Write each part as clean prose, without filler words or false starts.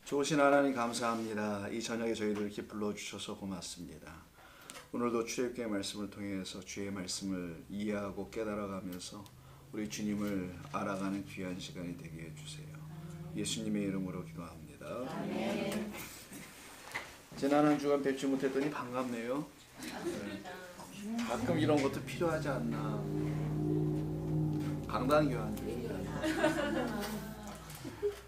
좋으신 하나님 감사합니다. 이 저녁에 저희들 이렇게 불러주셔서 고맙습니다. 오늘도 출애굽기의 말씀을 통해서 주의 말씀을 이해하고 깨달아가면서 우리 주님을 알아가는 귀한 시간이 되게 해주세요. 예수님의 이름으로 기도합니다. 아멘. 지난 한 주간 뵙지 못했더니 반갑네요. 가끔 이런 것도 필요하지 않나. 강단교환입니다.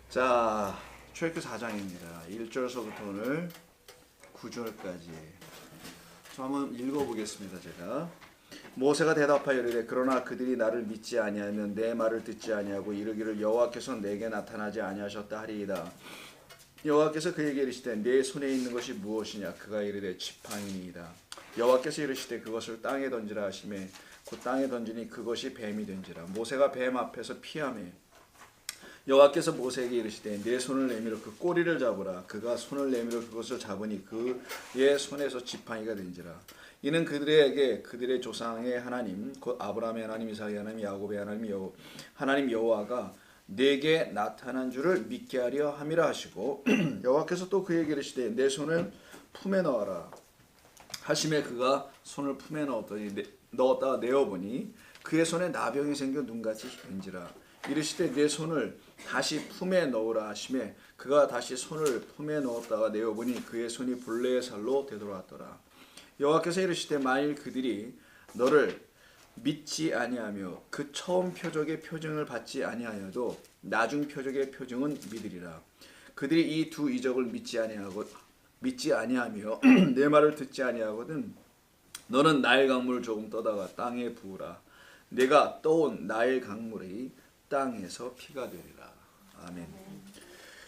자, 출애굽기 4장입니다. 1절서부터 오늘 9절까지 좀 한번 읽어보겠습니다. 제가 모세가 대답하여 이르되 그러나 그들이 나를 믿지 아니하면 내 말을 듣지 아니하고 이르기를 여호와께서 내게 나타나지 아니하셨다 하리이다. 여호와께서 그에게 이르시되 내 손에 있는 것이 무엇이냐? 그가 이르되 지팡이니이다. 여호와께서 이르시되 그것을 땅에 던지라 하시매 곧 땅에 던지니 그것이 뱀이 된지라. 모세가 뱀 앞에서 피하매 여호와께서 모세에게 이르시되 내 손을 내밀어 그 꼬리를 잡으라. 그가 손을 내밀어 그것을 잡으니 그의 손에서 지팡이가 된지라. 이는 그들에게 그들의 조상의 하나님 곧 아브라함의 하나님 이삭의 하나님 야곱의 하나님 여호와가 내게 나타난 줄을 믿게 하려 함이라 하시고 여호와께서 또 그에게 이르시되 내 손을 품에 넣어라 하심에 그가 손을 품에 넣었다가 내어보니 그의 손에 나병이 생겨 눈같이 된지라. 이르시되 내 손을 다시 품에 넣으라 하심에 그가 다시 손을 품에 넣었다가 내어보니 그의 손이 본래의 살로 되돌아왔더라. 여호와께서 이르시되 만일 그들이 너를 믿지 아니하며 그 처음 표적의 표징을 받지 아니하여도 나중 표적의 표징은 믿으리라. 그들이 이 두 이적을 믿지 아니하며 내 말을 듣지 아니하거든 너는 나일 강물을 조금 떠다가 땅에 부으라. 내가 떠온 나일 강물이 땅에서 피가 되리라. 아멘.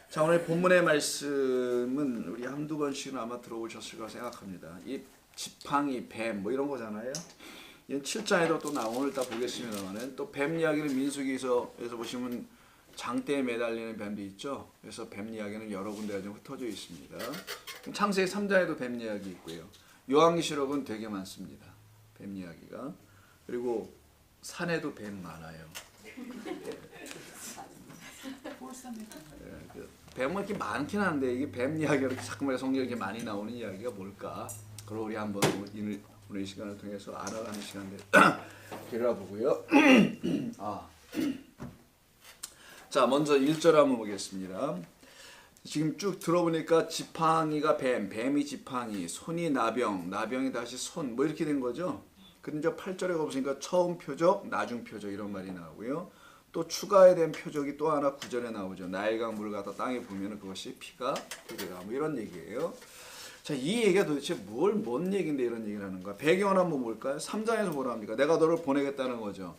자, 오늘 본문의 말씀은 우리 한두 번씩은 아마 들어보셨을 거라 생각합니다. 이 지팡이, 뱀 뭐 이런 거잖아요. 7장에도 또 오늘 다 보겠습니다만은 또 뱀 이야기는 민수기에서 보시면 장대에 매달리는 뱀도 있죠. 그래서 뱀 이야기는 여러 군데가 좀 흩어져 있습니다. 창세기 3장에도 뱀 이야기 있고요. 요한계시록은 되게 많습니다. 뱀 이야기가. 그리고 산에도 뱀 많아요. 뱀은 이렇게 많긴 한데 이게 뱀 이야기가 이렇게 자꾸만 성경에 이렇게 많이 나오는 이야기가 뭘까? 그걸 우리 한번 오늘 이 시간을 통해서 알아가는 시간을 길어보고요. 자, 먼저 1절 한번 보겠습니다. 지금 쭉 들어보니까 지팡이가 뱀, 뱀이 지팡이, 손이 나병, 나병이 다시 손, 뭐 이렇게 된 거죠. 근데 8절에 가보시니까 처음 표적, 나중 표적 이런 말이 나오고요. 또 추가된 표적이 또 하나 9절에 나오죠. 나일강 물을 갖다 땅에 부으면 그것이 피가 되리라. 뭐 이런 얘기예요. 자, 이 얘기가 도대체 뭔 얘기인데 이런 얘기를 하는 거야? 배경은 한번 볼까요? 3장에서 뭐라 합니까? 내가 너를 보내겠다는 거죠.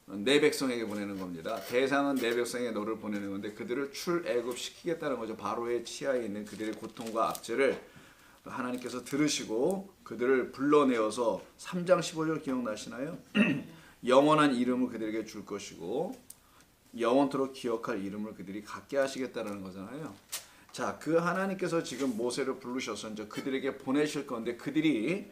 내 백성에게 보내는 겁니다. 대상은 내 백성에게 너를 보내는 건데 그들을 출애굽시키겠다는 거죠. 바로의 치하에 있는 그들의 고통과 압제를 하나님께서 들으시고 그들을 불러내어서 3장 15절 기억나시나요? 영원한 이름을 그들에게 줄 것이고 영원토록 기억할 이름을 그들이 갖게 하시겠다는 거잖아요. 자, 그 하나님께서 지금 모세를 부르셔서 이제 그들에게 보내실 건데 그들이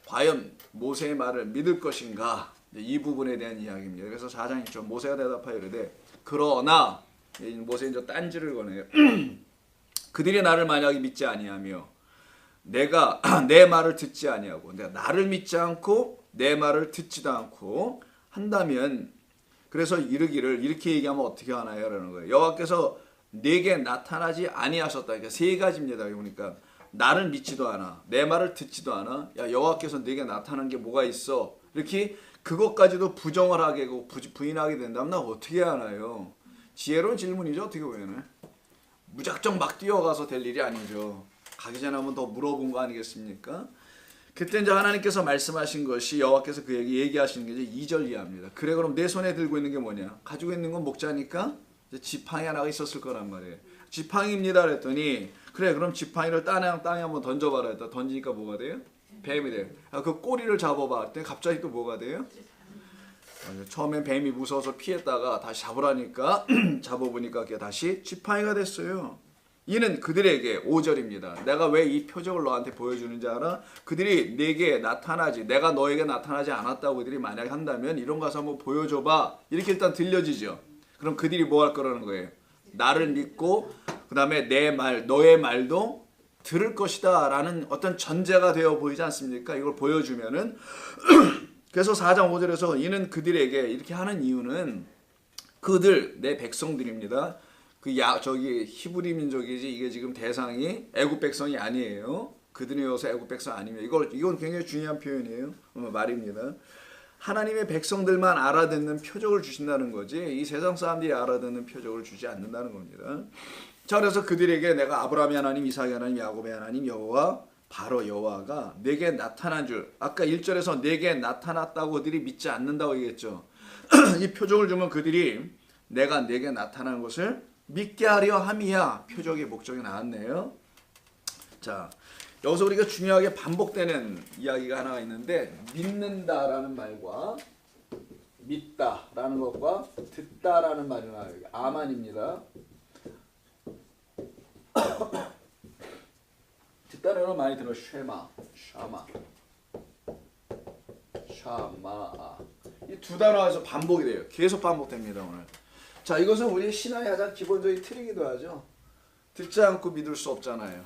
과연 모세의 말을 믿을 것인가? 이 부분에 대한 이야기입니다. 그래서 4장 1절 모세가 대답하여 이르되 그러나 모세 이제 딴지를 거네요. 그들이 나를 만약에 믿지 아니하며 내가 내 말을 듣지 아니하고 내가 나를 믿지 않고 내 말을 듣지도 않고 한다면 그래서 이르기를 이렇게 얘기하면 어떻게 하나요? 라는 거예요. 여호와께서 내게 나타나지 아니하셨다. 그러니까 세 가지입니다. 그러니까 나를 믿지도 않아. 내 말을 듣지도 않아. 야, 여호와께서 내게 나타난 게 뭐가 있어? 이렇게 그것까지도 부정을 하게 하고 부인하게 된다면 나 어떻게 하나요? 지혜로운 질문이죠. 어떻게 보면 무작정 막 뛰어가서 될 일이 아니죠. 가기 전에 한번 더 물어본 거 아니겠습니까? 그때 이제 하나님께서 말씀하신 것이 여호와께서 그에게 얘기하시는 게 이제 2절 이하입니다. 그래 그럼 내 손에 들고 있는 게 뭐냐? 가지고 있는 건 목자니까 지팡이 하나가 있었을 거란 말이에요. 지팡이입니다 그랬더니 그래 그럼 지팡이를 땅에 한번 던져봐라 했다. 던지니까 뭐가 돼요? 뱀이 돼요. 그 꼬리를 잡아봐 했더니 갑자기 또 뭐가 돼요? 처음엔 뱀이 무서워서 피했다가 다시 잡으라니까 잡아보니까 그게 다시 지팡이가 됐어요. 이는 그들에게 5절입니다. 내가 왜 이 표적을 너한테 보여주는지 알아? 그들이 내게 나타나지 내가 너에게 나타나지 않았다고 그들이 만약에 한다면 이런 거 가서 한번 보여줘봐 이렇게 일단 들려지죠. 그럼 그들이 뭐 할 거라는 거예요? 나를 믿고 그 다음에 내 말, 너의 말도 들을 것이다 라는 어떤 전제가 되어 보이지 않습니까? 이걸 보여주면은 그래서 4장 5절에서 이는 그들에게 이렇게 하는 이유는 그들 내 백성들입니다. 저기 히브리 민족이지 이게 지금 대상이 애굽 백성이 아니에요. 그들이 여기서 애굽 백성 아니면 이건 굉장히 중요한 표현이에요. 말입니다. 하나님의 백성들만 알아듣는 표적을 주신다는 거지 이 세상 사람들이 알아듣는 표적을 주지 않는다는 겁니다. 자, 그래서 그들에게 내가 아브라함의 하나님, 이삭의 하나님, 야곱의 하나님 여호와 바로 여호와가 내게 나타난 줄 아까 1절에서 내게 나타났다고 그들이 믿지 않는다고 얘기했죠. 이 표적을 주면 그들이 내가 내게 나타난 것을 믿게 하려 함이야. 표적의 목적이 나왔네요. 자, 여기서 우리가 중요하게 반복되는 이야기가 하나 있는데 믿는다라는 말과 믿다라는 것과 듣다라는 말이 나와요. 아만입니다. 듣다라는 건 많이 들어. 쉐마, 샤마, 샤마. 이 두 단어에서 반복이 돼요. 계속 반복됩니다 오늘. 자, 이것은 우리 신앙의 가장 기본적인 틀이기도 하죠. 듣지 않고 믿을 수 없잖아요.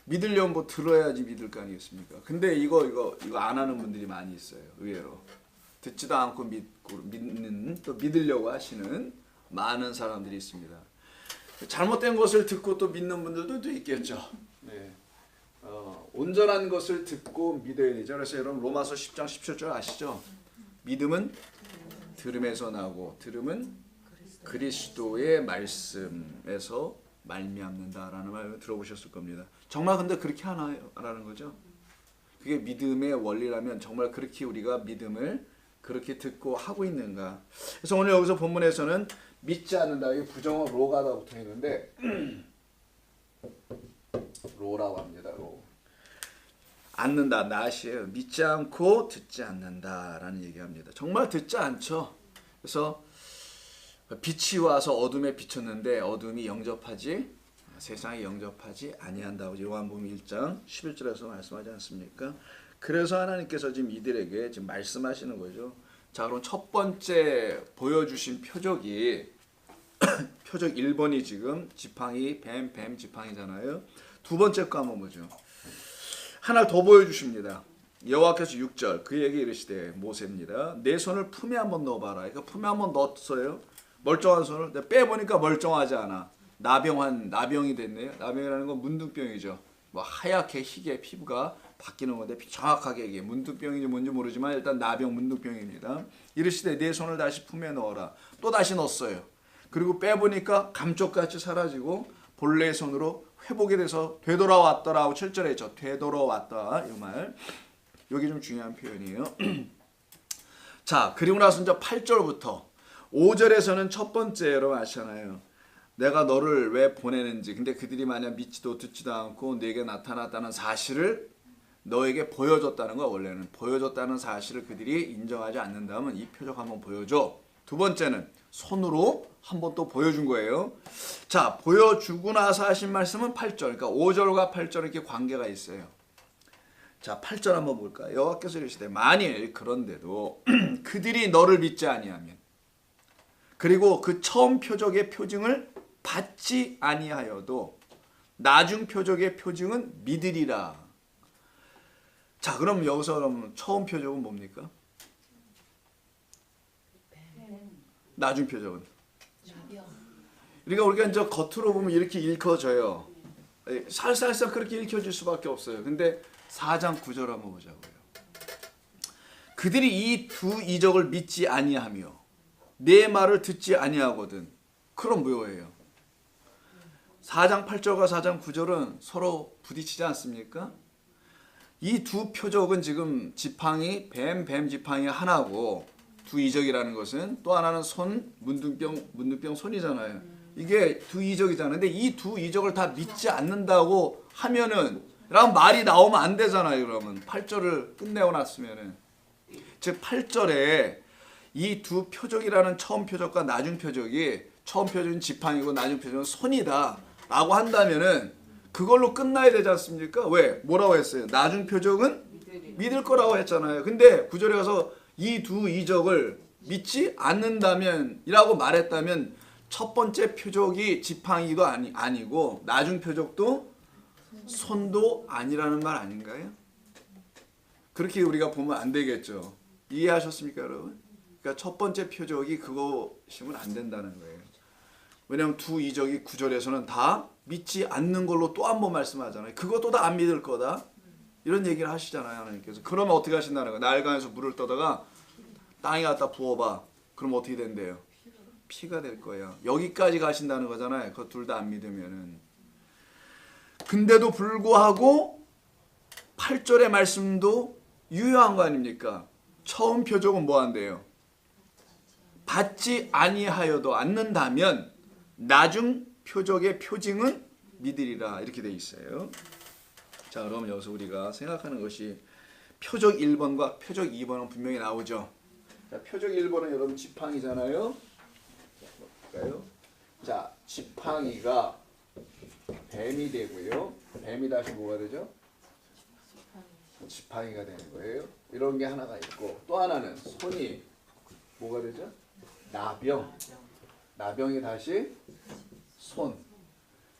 믿으려면 뭐 들어야지 믿을 거 아니겠습니까? 근데 이거 안 하는 분들이 많이 있어요. 의외로 듣지도 않고 믿는 또 믿으려고 하시는 많은 사람들이 있습니다. 잘못된 것을 듣고 또 믿는 분들도 있겠죠. 네. 온전한 것을 듣고 믿어야 되죠. 그래서 여러분 로마서 10장 17절 아시죠? 믿음은 들음에서 나고 들음은 그리스도의 말씀에서 말미암는다라는 말 들어보셨을 겁니다. 정말 근데 그렇게 하나요? 라는 거죠. 그게 믿음의 원리라면 정말 그렇게 우리가 믿음을 그렇게 듣고 하고 있는가? 그래서 오늘 여기서 본문에서는 믿지 않는다. 이게 부정어 로가 다 붙어 있는데 로라고 합니다. 로. 않는다. 낫이에요. 믿지 않고 듣지 않는다라는 얘기합니다. 정말 듣지 않죠. 그래서 빛이 와서 어둠에 비쳤는데 어둠이 영접하지 세상에 영접하지 아니한다고 요한복음 1장 11절에서 말씀하지 않습니까? 그래서 하나님께서 지금 이들에게 지금 말씀하시는 거죠. 자, 그럼 첫 번째 보여주신 표적이 표적 1번이 지금 지팡이 뱀 지팡이잖아요. 두 번째 거 한번 보죠. 하나를 더 보여주십니다. 여호와께서 6절 그에게 이르시되 모세입니다. 내 손을 품에 한번 넣어봐라. 그러니까 품에 한번 넣었어요. 멀쩡한 손을 빼보니까 멀쩡하지 않아. 나병이 됐네요. 나병이라는 건 문둥병이죠. 뭐 하얗게 희게 피부가 바뀌는 건데 정확하게 이게 문둥병인지 뭔지 모르지만 일단 나병 문둥병입니다. 이르시되 내 손을 다시 품에 넣어라. 또 다시 넣었어요. 그리고 빼보니까 감쪽같이 사라지고 본래의 손으로 회복이 돼서 되돌아왔더라고 7절에 있죠. 되돌아왔다 이 말. 여기 좀 중요한 표현이에요. 자, 그리고 나서 이제 8절부터 5절에서는 첫 번째 여러분 아시잖아요. 내가 너를 왜 보내는지. 근데 그들이 만약 믿지도 듣지도 않고 내게 나타났다는 사실을 너에게 보여줬다는 거. 원래는 보여줬다는 사실을 그들이 인정하지 않는다면 이 표적 한번 보여줘. 두 번째는 손으로 한번 또 보여준 거예요. 자, 보여주고 나서 하신 말씀은 8절. 그러니까 5절과 8절 이렇게 관계가 있어요. 자, 8절 한번 볼까요? 여호와께서 이르시되 만일 그런데도 그들이 너를 믿지 아니하면 그리고 그 처음 표적의 표징을 받지 아니하여도 나중 표적의 표징은 믿으리라. 자, 그럼 여기서 그럼 처음 표적은 뭡니까? 나중 표적은. 그러니까 우리가 이제 겉으로 보면 이렇게 읽혀져요. 살살살 그렇게 읽혀질 수밖에 없어요. 근데 4장 9절 한번 보자고요. 그들이 이 두 이적을 믿지 아니하며 내 말을 듣지 아니하거든. 그럼 뭐예요? 4장 8절과 4장 9절은 서로 부딪히지 않습니까? 이 두 표적은 지금 지팡이, 뱀 지팡이 하나고 두 이적이라는 것은 또 하나는 손, 문둥병 손이잖아요. 이게 두 이적이잖아요. 근데 이 두 이적을 다 믿지 않는다고 하면은 라는 말이 나오면 안 되잖아요. 그러면 8절을 끝내고 났으면은 즉 8절에 이 두 표적이라는 처음 표적과 나중 표적이 처음 표적은 지팡이고 나중 표적은 손이다 라고 한다면은 그걸로 끝나야 되지 않습니까? 왜? 뭐라고 했어요? 나중 표적은 믿을 거라고 했잖아요. 근데 9절에 가서 이 두 이적을 믿지 않는다면 이라고 말했다면 첫 번째 표적이 지팡이도 아니고 나중 표적도 손도 아니라는 말 아닌가요? 그렇게 우리가 보면 안 되겠죠. 이해하셨습니까, 여러분? 그러니까 첫 번째 표적이 그것이면 안 된다는 거예요. 왜냐하면 두 이적이 9절에서는 다 믿지 않는 걸로 또 한 번 말씀하잖아요. 그것도 다 안 믿을 거다. 이런 얘기를 하시잖아요, 하나님께서. 그러면 어떻게 하신다는 거예요? 나일강에서 물을 떠다가 땅에 갖다 부어봐. 그럼 어떻게 된대요? 피가 될 거야. 여기까지 가신다는 거잖아요. 그거 둘 다 안 믿으면은. 근데도 불구하고 8절의 말씀도 유효한 거 아닙니까? 처음 표적은 뭐 한대요? 받지 아니하여도 않는다면 나중 표적의 표징은 믿으리라. 이렇게 돼 있어요. 자, 그럼 여기서 우리가 생각하는 것이 표적 1번과 표적 2번은 분명히 나오죠. 자, 표적 1번은 여러분 지팡이잖아요. 볼까요? 자, 지팡이가 뱀이 되고요. 뱀이 다시 뭐가 되죠? 지팡이가 되는 거예요. 이런 게 하나가 있고, 또 하나는 손이 뭐가 되죠? 나병. 나병이 다시 손.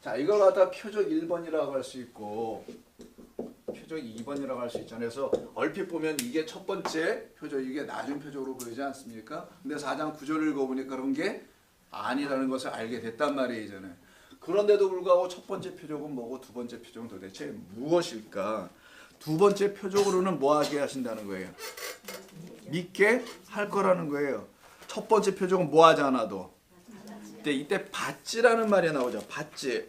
자, 이걸 갖다 표적 1번이라고 할 수 있고 표적 2번이라고 할 수 있잖아요. 그래서 얼핏 보면 이게 첫 번째 표적, 이게 나중 표적으로 보이지 않습니까? 근데 4장 9절을 읽어보니까 그런 게 아니라는 것을 알게 됐단 말이잖아요. 그런데도 불구하고 첫 번째 표적은 뭐고 두 번째 표적은 도대체 무엇일까? 두 번째 표적으로는 뭐 하게 하신다는 거예요? 믿게 할 거라는 거예요. 첫 번째 표적은 뭐 하지 않아도. 이때 받지라는 말이 나오죠. 받지.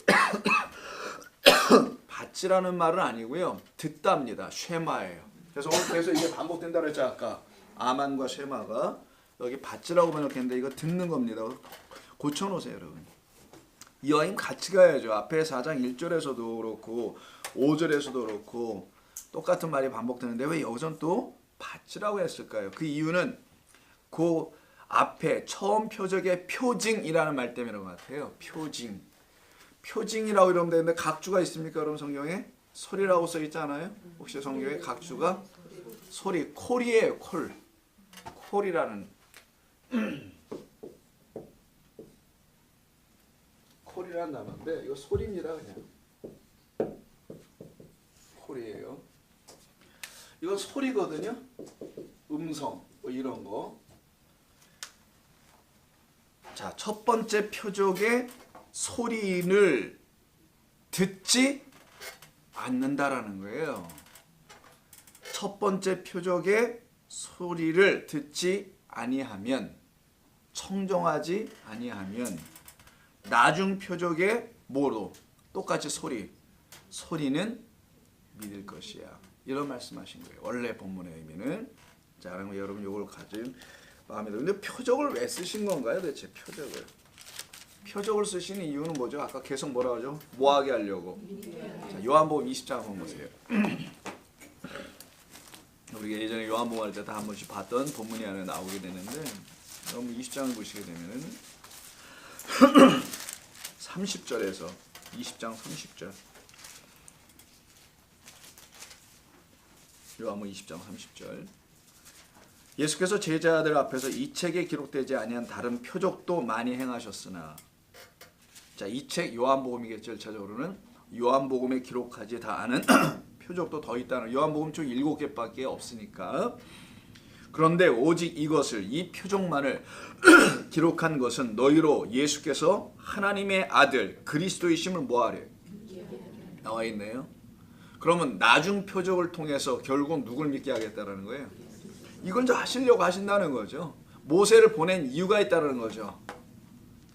받지라는 말은 아니고요. 듣답니다. 쉐마예요. 그래서 오늘 그래서 이게 반복된다 그랬죠. 아까 아만과 쉐마가 여기 받지라고 번역했는데 이거 듣는 겁니다. 고쳐놓으세요, 여러분. 이왕이면 같이 가야죠. 앞에 4장 1절에서도 그렇고 5절에서도 그렇고 똑같은 말이 반복되는데 왜 여기선 또 받지라고 했을까요? 그 이유는 그 앞에 처음 표적의 표징이라는 말 때문인 것 같아요. 표징. 표징이라고 이러면 되는데 각주가 있습니까? 여러분 성경에? 소리라고 써 있잖아요. 혹시 성경에 각주가? 소리. 콜이에요. 콜. 콜이라는 콜이라는 단어인데 이거 소리입니다. 그냥. 콜이에요. 이건 소리거든요. 음성 뭐 이런 거. 자, 첫 번째 표적의 소리를 듣지 않는다라는 거예요. 첫 번째 표적의 소리를 듣지 아니하면, 청정하지 아니하면 나중 표적의 뭐로? 똑같이 소리는 믿을 것이야. 이런 말씀하신 거예요. 원래 본문의 의미는. 자, 그럼 여러분 이걸 가진 마음에 들어요. 근데 표적을 왜 쓰신 건가요? 대체 표적을 쓰시는 이유는 뭐죠? 아까 계속 뭐라 하죠? 뭐하게 하려고. 자, 요한복음 20장 한번 보세요. 우리가 예전에 요한복음 할 때 다 한 번씩 봤던 본문이 안에 나오게 되는데 여러분 20장을 보시게 되면은 30절에서 20장 30절 요한복음 20장 30절 예수께서 제자들 앞에서 이 책에 기록되지 아니한 다른 표적도 많이 행하셨으나, 자, 이 책 요한복음이겠죠. 일차적으로는 요한복음에 기록하지 다 않은 표적도 더 있다는, 요한복음 총 7개밖에 없으니까. 그런데 오직 이것을, 이 표적만을 기록한 것은 너희로 예수께서 하나님의 아들 그리스도이심을 뭐하래? 나와 있네요. 그러면 나중 표적을 통해서 결국 누굴 믿게 하겠다라는 거예요? 이걸 좀 하시려고 하신다는 거죠. 모세를 보낸 이유가 있다는 거죠.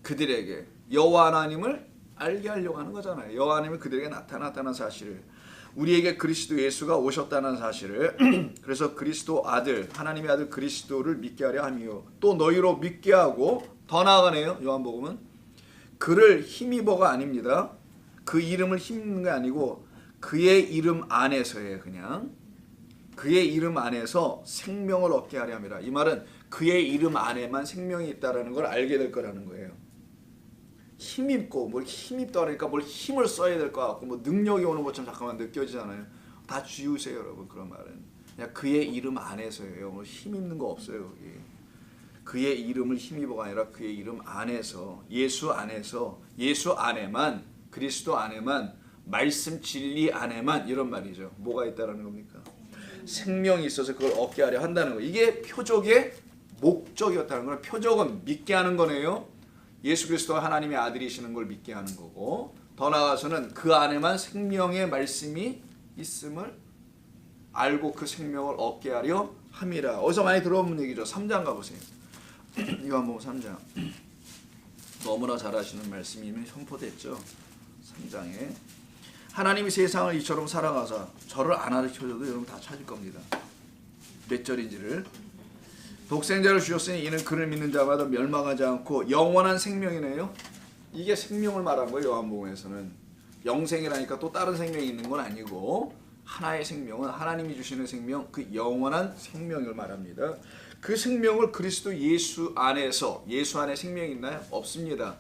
그들에게 여호와 하나님을 알게 하려고 하는 거잖아요. 여호와 하나님이 그들에게 나타났다는 사실을, 우리에게 그리스도 예수가 오셨다는 사실을 그래서 그리스도 아들, 하나님의 아들 그리스도를 믿게 하려 함이요. 또 너희로 믿게 하고, 더 나아가네요. 요한복음은 그를 힘입어가 아닙니다. 그 이름을 힘입는 게 아니고 그의 이름 안에서예요. 그냥 그의 이름 안에서 생명을 얻게 하려 함이라. 이 말은 그의 이름 안에만 생명이 있다는 걸 알게 될 거라는 거예요. 힘입고, 뭘 힘입다 그러니까 뭘 힘을 써야 될 것 같고 뭐 능력이 오는 것처럼 잠깐만 느껴지잖아요. 다 지우세요, 여러분. 그런 말은 그냥 그의 이름 안에서예요. 뭐 힘입는 거 없어요. 거기 그의 이름을 힘입어가 아니라 그의 이름 안에서, 예수 안에서, 예수 안에만, 그리스도 안에만, 말씀 진리 안에만, 이런 말이죠. 뭐가 있다라는 겁니까? 생명이 있어서 그걸 얻게 하려 한다는 거. 이게 표적의 목적이었다는 거예요. 표적은 믿게 하는 거네요. 예수 그리스도가 하나님의 아들이시는 걸 믿게 하는 거고, 더 나아가서는 그 안에만 생명의 말씀이 있음을 알고 그 생명을 얻게 하려 함이라. 어디서 많이 들어본 얘기죠. 3장 가보세요. 요한복음 3장. 너무나 잘 아시는 말씀이 이미 선포됐죠. 3장에 하나님이 세상을 이처럼 사랑하사, 저를 안 가르쳐줘도 여러분 다 찾을 겁니다. 몇 절인지를. 독생자를 주셨으니 이는 그를 믿는 자마다 멸망하지 않고 영원한 생명이네요. 이게 생명을 말한 거예요. 요한복음에서는 영생이라니까 또 다른 생명이 있는 건 아니고, 하나의 생명은 하나님이 주시는 생명, 그 영원한 생명을 말합니다. 그 생명을 그리스도 예수 안에서, 예수 안에 생명이 있나요? 없습니다.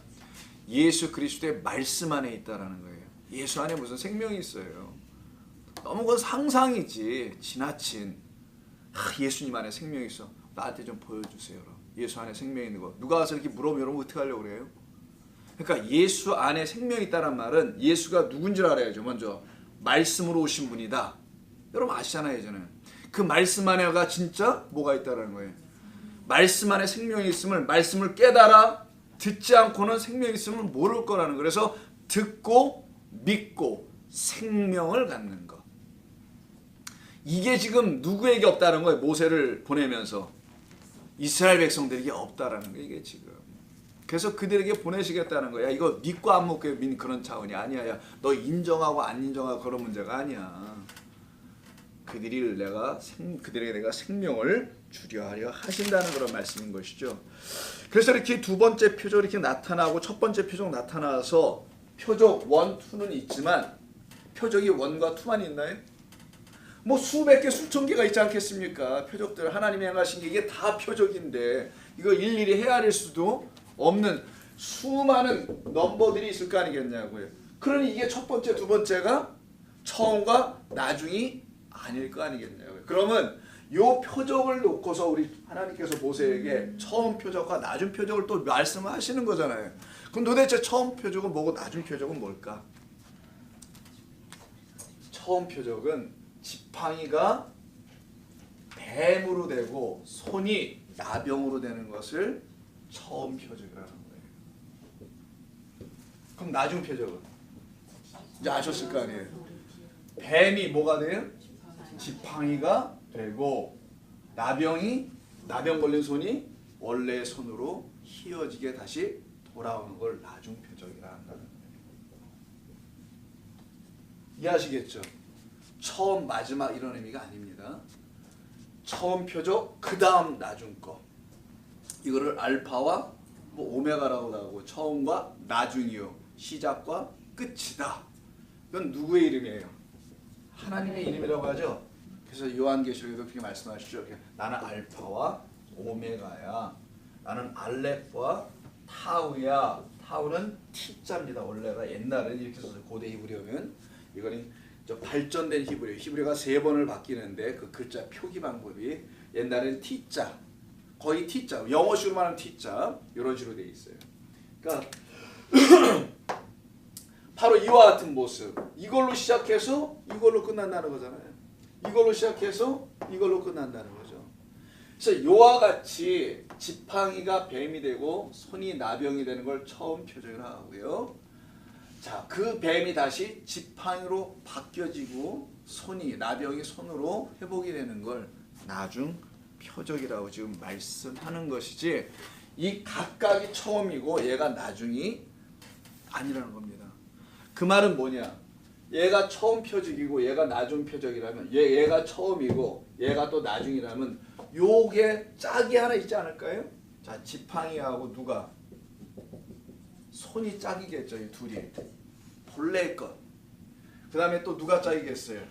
예수 그리스도의 말씀 안에 있다라는 거예요. 예수 안에 무슨 생명이 있어요? 너무 그건 상상이지, 지나친. 예수님 안에 생명이 있어. 나한테 좀 보여주세요. 예수 안에 생명이 있는 거. 누가 와서 이렇게 물어보면 여러분 어떻게 하려고 그래요? 그러니까 예수 안에 생명이 있다는 말은 예수가 누군지 알아야죠. 먼저 말씀으로 오신 분이다. 여러분 아시잖아요. 저는 그 말씀 안에가 진짜 뭐가 있다는 거예요. 말씀 안에 생명이 있음을, 말씀을 깨달아 듣지 않고는 생명이 있음을 모를 거라는 거예요. 그래서 듣고 믿고 생명을 갖는 것. 이게 지금 누구에게 없다는 거예요. 모세를 보내면서 이스라엘 백성들에게 없다라는 거예요. 이게 지금. 그래서 그들에게 보내시겠다는 거야. 이거 믿고 안 믿고 그런 차원이 아니야. 야, 너 인정하고 안 인정하고 그런 문제가 아니야. 그들에게 내가 생명을 주려 하려 하신다는 그런 말씀인 것이죠. 그래서 이렇게 두 번째 표적 이렇게 나타나고 첫 번째 표적 나타나서 표적 1, 2는 있지만 표적이 1과 2만 있나요? 뭐 수백 개, 수천 개가 있지 않겠습니까? 표적들 하나님이 행하신 게 이게 다 표적인데 이거 일일이 헤아릴 수도 없는 수많은 넘버들이 있을 거 아니겠냐고요. 그러니 이게 첫 번째, 두 번째가 처음과 나중이 아닐 거 아니겠냐고요. 그러면 요 표적을 놓고서 우리 하나님께서 모세에게 처음 표적과 나중 표적을 또 말씀을 하시는 거잖아요. 그럼 도대체 처음 표적은 뭐고 나중 표적은 뭘까? 처음 표적은 지팡이가 뱀으로 되고 손이 나병으로 되는 것을 처음 표적이라는 거예요. 그럼 나중 표적은? 이제 아셨을 거 아니에요. 뱀이 뭐가 돼요? 지팡이가 되고 나병 걸린 손이 원래의 손으로 휘어지게 다시 돌아오는 걸 나중 표적이라 한다는 거예요. 이해하시겠죠? 처음 마지막 이런 의미가 아닙니다. 처음 표적 그 다음 나중 거. 이거를 알파와 뭐 오메가라고도 하고 처음과 나중이요. 시작과 끝이다. 이건 누구의 이름이에요? 하나님의 이름이라고 하죠. 그래서 요한계시록에도 그렇게 말씀하시죠. 나는 알파와 오메가야. 나는 알렙과 타우야. 타우는 T자입니다. 원래가 옛날에는 이렇게 써서 고대 히브리어면 이거는 발전된 히브리어. 히브리어가 3번을 바뀌는데 그 글자 표기 방법이 옛날에는 T자. 거의 T자. 영어식으로 말하는 T자. 이런 식으로 되어 있어요. 그러니까 바로 이와 같은 모습. 이걸로 시작해서 이걸로 끝난다는 거잖아요. 이걸로 시작해서 이걸로 끝난다는 거죠. 그래서 이와 같이 지팡이가 뱀이 되고 손이 나병이 되는 걸 처음 표적을 하고요. 자, 그 뱀이 다시 지팡이로 바뀌어지고 손이 나병이 손으로 회복이 되는 걸 나중 표적이라고 지금 말씀하는 것이지 이 각각이 처음이고 얘가 나중이 아니라는 겁니다. 그 말은 뭐냐? 얘가 처음 표적이고 얘가 나중 표적이라면 얘가 처음이고 얘가 또 나중이라면 요게 짝이 하나 있지 않을까요? 자, 지팡이하고 누가? 손이 짝이겠죠. 이 둘이. 본래의 것. 그 다음에 또 누가 짝이겠어요?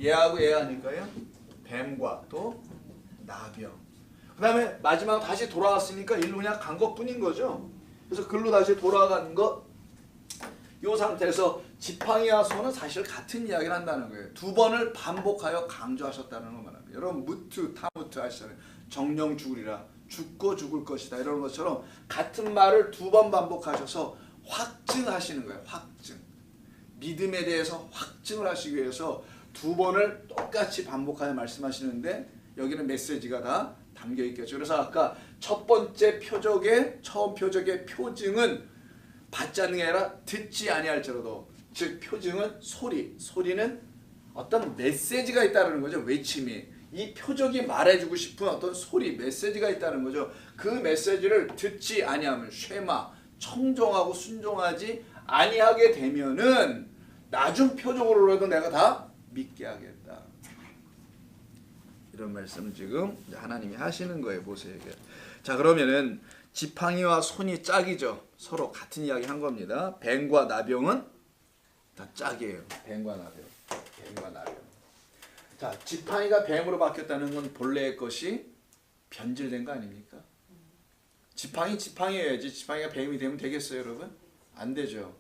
얘하고 얘 아닐까요? 뱀과 또 나병. 그 다음에 마지막 다시 돌아왔으니까 일로 그냥 간 것뿐인 거죠. 그래서 글로 다시 돌아간 것. 이 상태에서 지팡이와 손은 사실 같은 이야기를 한다는 거예요. 두 번을 반복하여 강조하셨다는 거 말합니다. 여러분 무트, 타무트 하시잖아요. 정령 죽으리라. 죽고 죽을 것이다. 이런 것처럼 같은 말을 두 번 반복하셔서 확증하시는 거예요. 확증. 믿음에 대해서 확증을 하시기 위해서 두 번을 똑같이 반복하여 말씀하시는데 여기는 메시지가 다 담겨 있겠죠. 그래서 아까 첫 번째 표적의 처음 표적의 표징은 받지 않는 게 아니라 듣지 아니할지라도, 즉 표징은 소리는 어떤 메시지가 있다는 거죠. 외침이. 이 표적이 말해주고 싶은 어떤 소리, 메시지가 있다는 거죠. 그 메시지를 듣지 아니하면 쉐마, 청종하고 순종하지 아니하게 되면은 낮은 표적으로라도 내가 다 믿게 하겠다. 이런 말씀을 지금 하나님이 하시는 거예요, 모세에게. 자, 그러면은 지팡이와 손이 짝이죠. 서로 같은 이야기 한 겁니다. 뱀과 나병은 다 짝이에요. 뱀과 나병. 자, 지팡이가 뱀으로 바뀌었다는 건 본래의 것이 변질된 거 아닙니까? 지팡이여야지 지팡이가 뱀이 되면 되겠어요, 여러분? 안 되죠.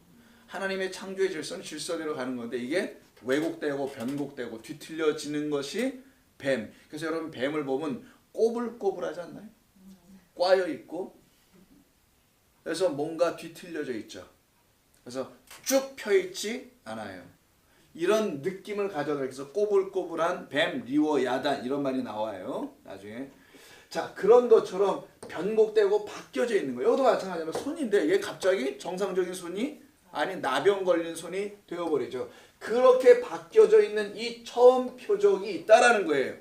하나님의 창조의 질서는 질서대로 가는 건데 이게 왜곡되고 변곡되고 뒤틀려지는 것이 뱀. 그래서 여러분 뱀을 보면 꼬불꼬불하지 않나요? 꽈여 있고, 그래서 뭔가 뒤틀려져 있죠. 그래서 쭉 펴 있지 않아요. 이런 느낌을 가져다 그래서 꼬불꼬불한 뱀, 리워, 야단 이런 말이 나와요. 나중에. 자, 그런 것처럼 변곡되고 바뀌어져 있는 거예요. 이것도 마찬가지로 손인데 이게 갑자기 정상적인 손이 아닌 나병 걸린 손이 되어버리죠. 그렇게 바뀌어져 있는 이 처음 표적이 있다라는 거예요.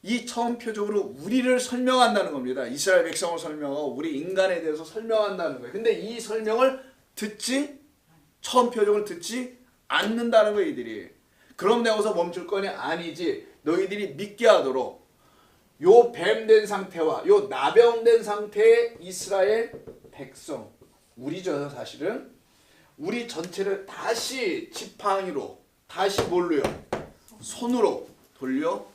이 처음 표적으로 우리를 설명한다는 겁니다. 이스라엘 백성을 설명하고 우리 인간에 대해서 설명한다는 거예요. 근데 이 설명을 처음 표적을 듣지 않는다는 거예요, 이들이. 그럼 내가 여기서 멈출 거니? 아니지. 너희들이 믿게 하도록 요 뱀된 상태와 요 나병된 상태의 이스라엘 백성, 우리죠 사실은. 우리 전체를 다시 지팡이로, 다시 뭘로요? 손으로 돌려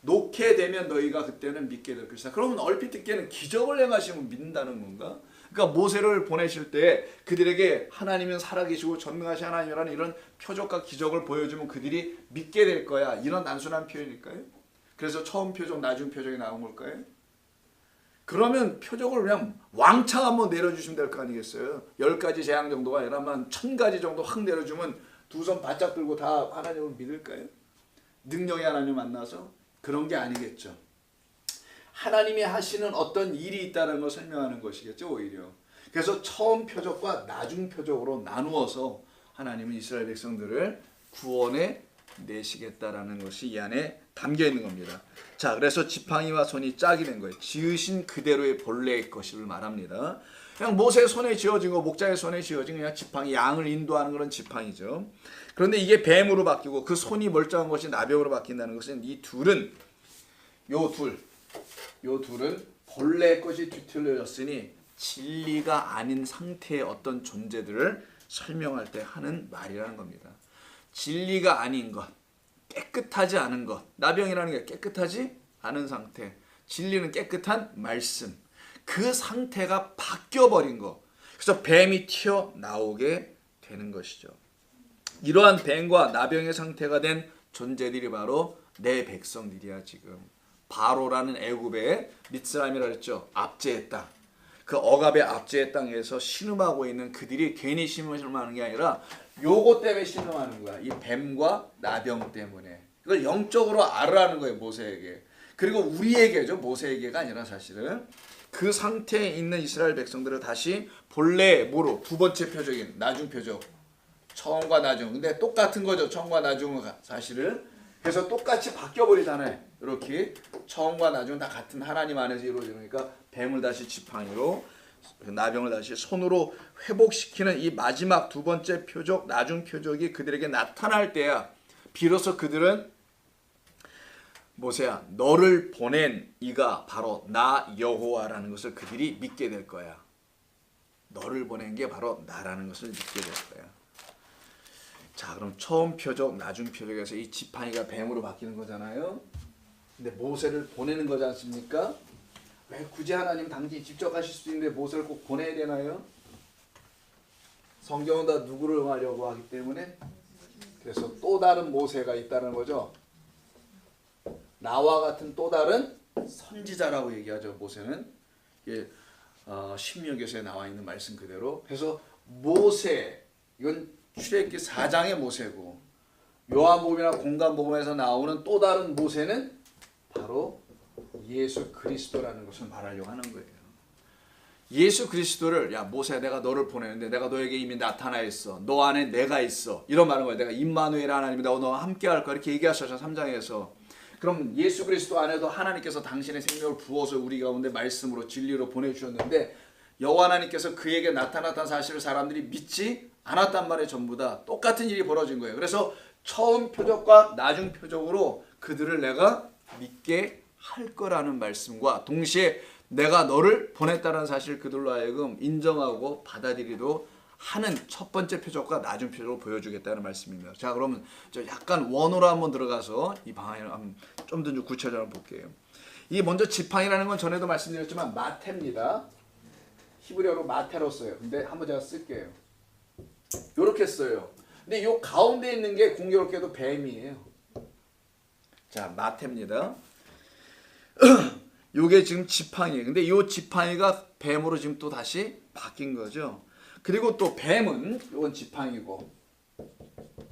놓게 되면 너희가 그때는 믿게 될 것이다. 그러면 얼핏 듣기에는 기적을 행하시면 믿는다는 건가? 그러니까 모세를 보내실 때 그들에게 하나님은 살아계시고 전능하신 하나님이라는 이런 표적과 기적을 보여주면 그들이 믿게 될 거야. 이런 단순한 표현일까요? 그래서 처음 표적, 나중 표적이 나온 걸까요? 그러면 표적을 그냥 왕창 한번 내려주시면 될 거 아니겠어요? 10가지 재앙 정도가 아니라 한 1000가지 정도 확 내려주면 두 손 바짝 들고 다 하나님을 믿을까요? 능력의 하나님 만나서? 그런 게 아니겠죠. 하나님이 하시는 어떤 일이 있다는 걸 설명하는 것이겠죠, 오히려. 그래서 처음 표적과 나중 표적으로 나누어서 하나님은 이스라엘 백성들을 구원해 내시겠다라는 것이 이 안에 담겨 있는 겁니다. 자, 그래서 지팡이와 손이 짝이 된 거예요. 지으신 그대로의 본래의 것을 말합니다. 그냥 모세의 손에 지어진 거, 목자의 손에 지어진 그냥 지팡이, 양을 인도하는 그런 지팡이죠. 그런데 이게 뱀으로 바뀌고 그 손이 멀쩡한 것이 나병으로 바뀐다는 것은 이 둘은 요 둘은 본래의 것이 뒤틀려졌으니 진리가 아닌 상태의 어떤 존재들을 설명할 때 하는 말이라는 겁니다. 진리가 아닌 것, 깨끗하지 않은 것, 나병이라는 게 깨끗하지 않은 상태, 진리는 깨끗한 말씀, 그 상태가 바뀌어버린 것, 그래서 뱀이 튀어나오게 되는 것이죠. 이러한 뱀과 나병의 상태가 된 존재들이 바로 내 백성들이야. 지금 바로라는 애굽의 미스라임이라 그랬죠. 압제의 땅, 그 억압의 압제의 땅에서 신음하고 있는 그들이 괜히 신음하는 게 아니라 요거 때문에 신음하는 거야. 이 뱀과 나병 때문에. 이걸 영적으로 알으라는 거예요, 모세에게. 그리고 우리에게죠. 모세에게가 아니라 사실은 그 상태에 있는 이스라엘 백성들을 다시 본래 뭐로 두 번째 표적인 나중 표적, 처음과 나중. 근데 똑같은 거죠. 처음과 나중은 사실은. 그래서 똑같이 바뀌어버리잖아요. 이렇게 처음과 나중은 다 같은 하나님 안에서 이루어지니까 뱀을 다시 지팡이로, 나병을 다시 손으로 회복시키는 이 마지막 두 번째 표적, 나중 표적이 그들에게 나타날 때야 비로소 그들은 모세야, 너를 보낸 이가 바로 나 여호와라는 것을 그들이 믿게 될 거야. 너를 보낸 게 바로 나라는 것을 믿게 될 거야. 자, 그럼 처음 표적, 나중 표적에서 이 지팡이가 뱀으로 바뀌는 거잖아요. 근데 모세를 보내는 거지 않습니까? 왜 굳이 하나님 당신이 직접 하실 수 있는데 모세를 꼭 보내야 되나요? 성경은 다 누구를 응하려고 하기 때문에. 그래서 또 다른 모세가 있다는 거죠. 나와 같은 또 다른 선지자라고 얘기하죠. 모세는 신명기서에 나와 있는 말씀 그대로. 그래서 모세, 이건 출애굽기 4장의 모세고, 요한복음이나 공관복음에서 나오는 또 다른 모세는 바로 예수 그리스도라는 것을 말하려고 하는 거예요. 예수 그리스도를, 야 모세, 내가 너를 보내는데 내가 너에게 이미 나타나 있어. 너 안에 내가 있어. 이런 말인 거예요. 내가 임마누엘 하나님이 너와 함께 할 거야. 이렇게 얘기하셔서 3장에서. 그럼 예수 그리스도 안에도 하나님께서 당신의 생명을 부어서 우리 가운데 말씀으로 진리로 보내주셨는데, 여호와 하나님께서 그에게 나타났다는 사실을 사람들이 믿지 않았단 말이에요. 전부 다 똑같은 일이 벌어진 거예요. 그래서 처음 표적과 나중 표적으로 그들을 내가 믿게 할 거라는 말씀과 동시에 내가 너를 보냈다는 사실을 그들로 하여금 인정하고 받아들이도록 하는 첫 번째 표적과 나중 표적을 보여주겠다는 말씀입니다. 자, 그러면 저 약간 원어로 한번 들어가서 이 방향을 좀 더 구체적으로 볼게요. 이 먼저 지팡이라는 건 전에도 말씀드렸지만 마태입니다. 히브리어로 마테로 써요. 근데 한번 제가 쓸게요. 요렇게 써요. 근데 요 가운데 있는 게 공교롭게도 뱀이에요. 자, 마테입니다. 요게 지금 지팡이에요. 근데 요 지팡이가 뱀으로 지금 또 다시 바뀐 거죠. 그리고 또 뱀은 요건 지팡이고,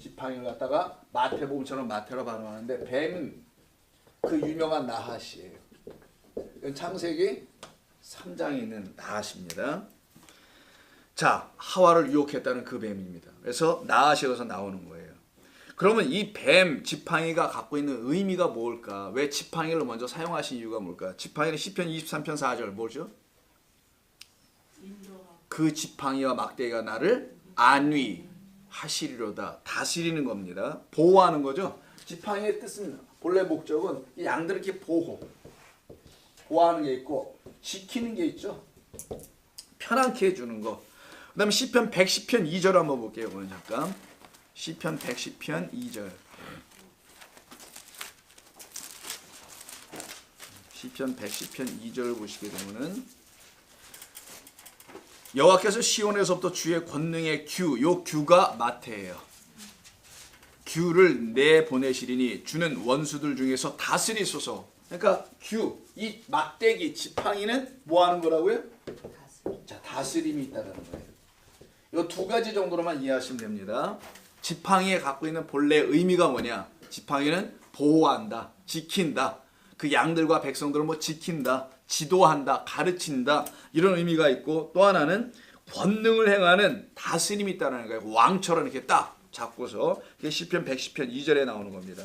지팡이를 갖다가 마태복음처럼 마태로 발음하는데, 뱀은 그 유명한 나핫이에요. 이건 창세기 3장에 있는 나핫입니다. 자, 하와를 유혹했다는 그 뱀입니다. 그래서 나핫이 여기서 나오는 거예요. 그러면 이 뱀, 지팡이가 갖고 있는 의미가 뭘까? 왜 지팡이를 먼저 사용하신 이유가 뭘까? 지팡이는 시편 23편 4절 뭐죠? 그 지팡이와 막대기가 나를 안위하시리로다. 다스리는 겁니다. 보호하는 거죠. 지팡이의 뜻은, 본래 목적은 이 양들을 이렇게 보호하는 게 있고 지키는 게 있죠. 편안케 해주는 거. 그 다음에 시편 110편 2절 한번 볼게요. 오늘 잠깐. 시편 110편 2절. 시편 110편 2절을 보시게 되면은, 여호와께서 시온에서부터 주의 권능의 규, 요 규가 마태예요. 규를 내보내시리니 주는 원수들 중에서 다스리소서. 그러니까 규, 이 막대기, 지팡이는 뭐 하는 거라고요? 자, 다스림이 있다는 거예요. 이 두 가지 정도로만 이해하시면 됩니다. 지팡이에 갖고 있는 본래 의미가 뭐냐? 지팡이는 보호한다, 지킨다. 그 양들과 백성들을 뭐 지킨다, 지도한다, 가르친다, 이런 의미가 있고, 또 하나는 권능을 행하는 다스림이 있다는 거예요. 왕처럼 이렇게 딱 잡고서. 그게 시편 110편 2절에 나오는 겁니다.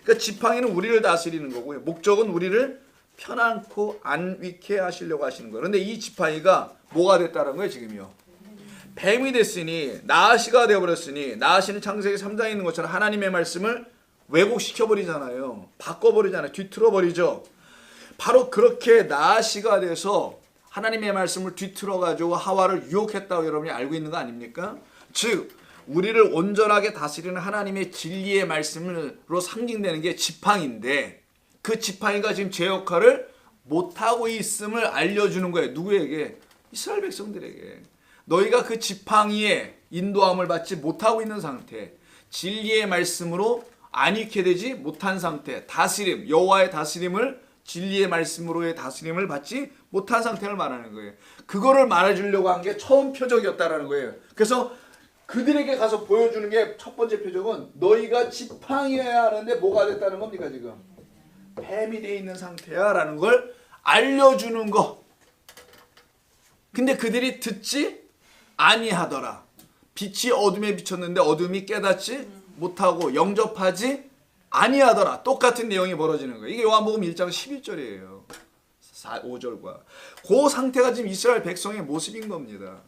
그러니까 지팡이는 우리를 다스리는 거고요. 목적은 우리를 편안고 안위케 하시려고 하시는 거예요. 그런데 이 지팡이가 뭐가 됐다는 거예요, 지금요? 뱀이 됐으니, 나시가 되어버렸으니, 나시는 창세기 3장에 있는 것처럼 하나님의 말씀을 왜곡시켜버리잖아요. 바꿔버리잖아요. 뒤틀어버리죠. 바로 그렇게 나시가 돼서 하나님의 말씀을 뒤틀어가지고 하와를 유혹했다고 여러분이 알고 있는 거 아닙니까? 즉, 우리를 온전하게 다스리는 하나님의 진리의 말씀으로 상징되는 게 지팡이인데, 그 지팡이가 지금 제 역할을 못하고 있음을 알려주는 거예요. 누구에게? 이스라엘 백성들에게. 너희가 그 지팡이의 인도함을 받지 못하고 있는 상태, 진리의 말씀으로 안익게 되지 못한 상태, 다스림, 여호와의 다스림을, 진리의 말씀으로의 다스림을 받지 못한 상태를 말하는 거예요. 그거를 말해주려고 한 게 처음 표적이었다라는 거예요. 그래서 그들에게 가서 보여주는 게 첫 번째 표적은, 너희가 지팡이여야 하는데 뭐가 됐다는 겁니까? 지금 뱀이 돼 있는 상태야 라는 걸 알려주는 거. 근데 그들이 듣지 아니하더라. 빛이 어둠에 비쳤는데 어둠이 깨닫지 못하고 영접하지 아니하더라. 똑같은 내용이 벌어지는 거예요. 이게 요한복음 1장 11절이에요. 5절과. 그 상태가 지금 이스라엘 백성의 모습인 겁니다.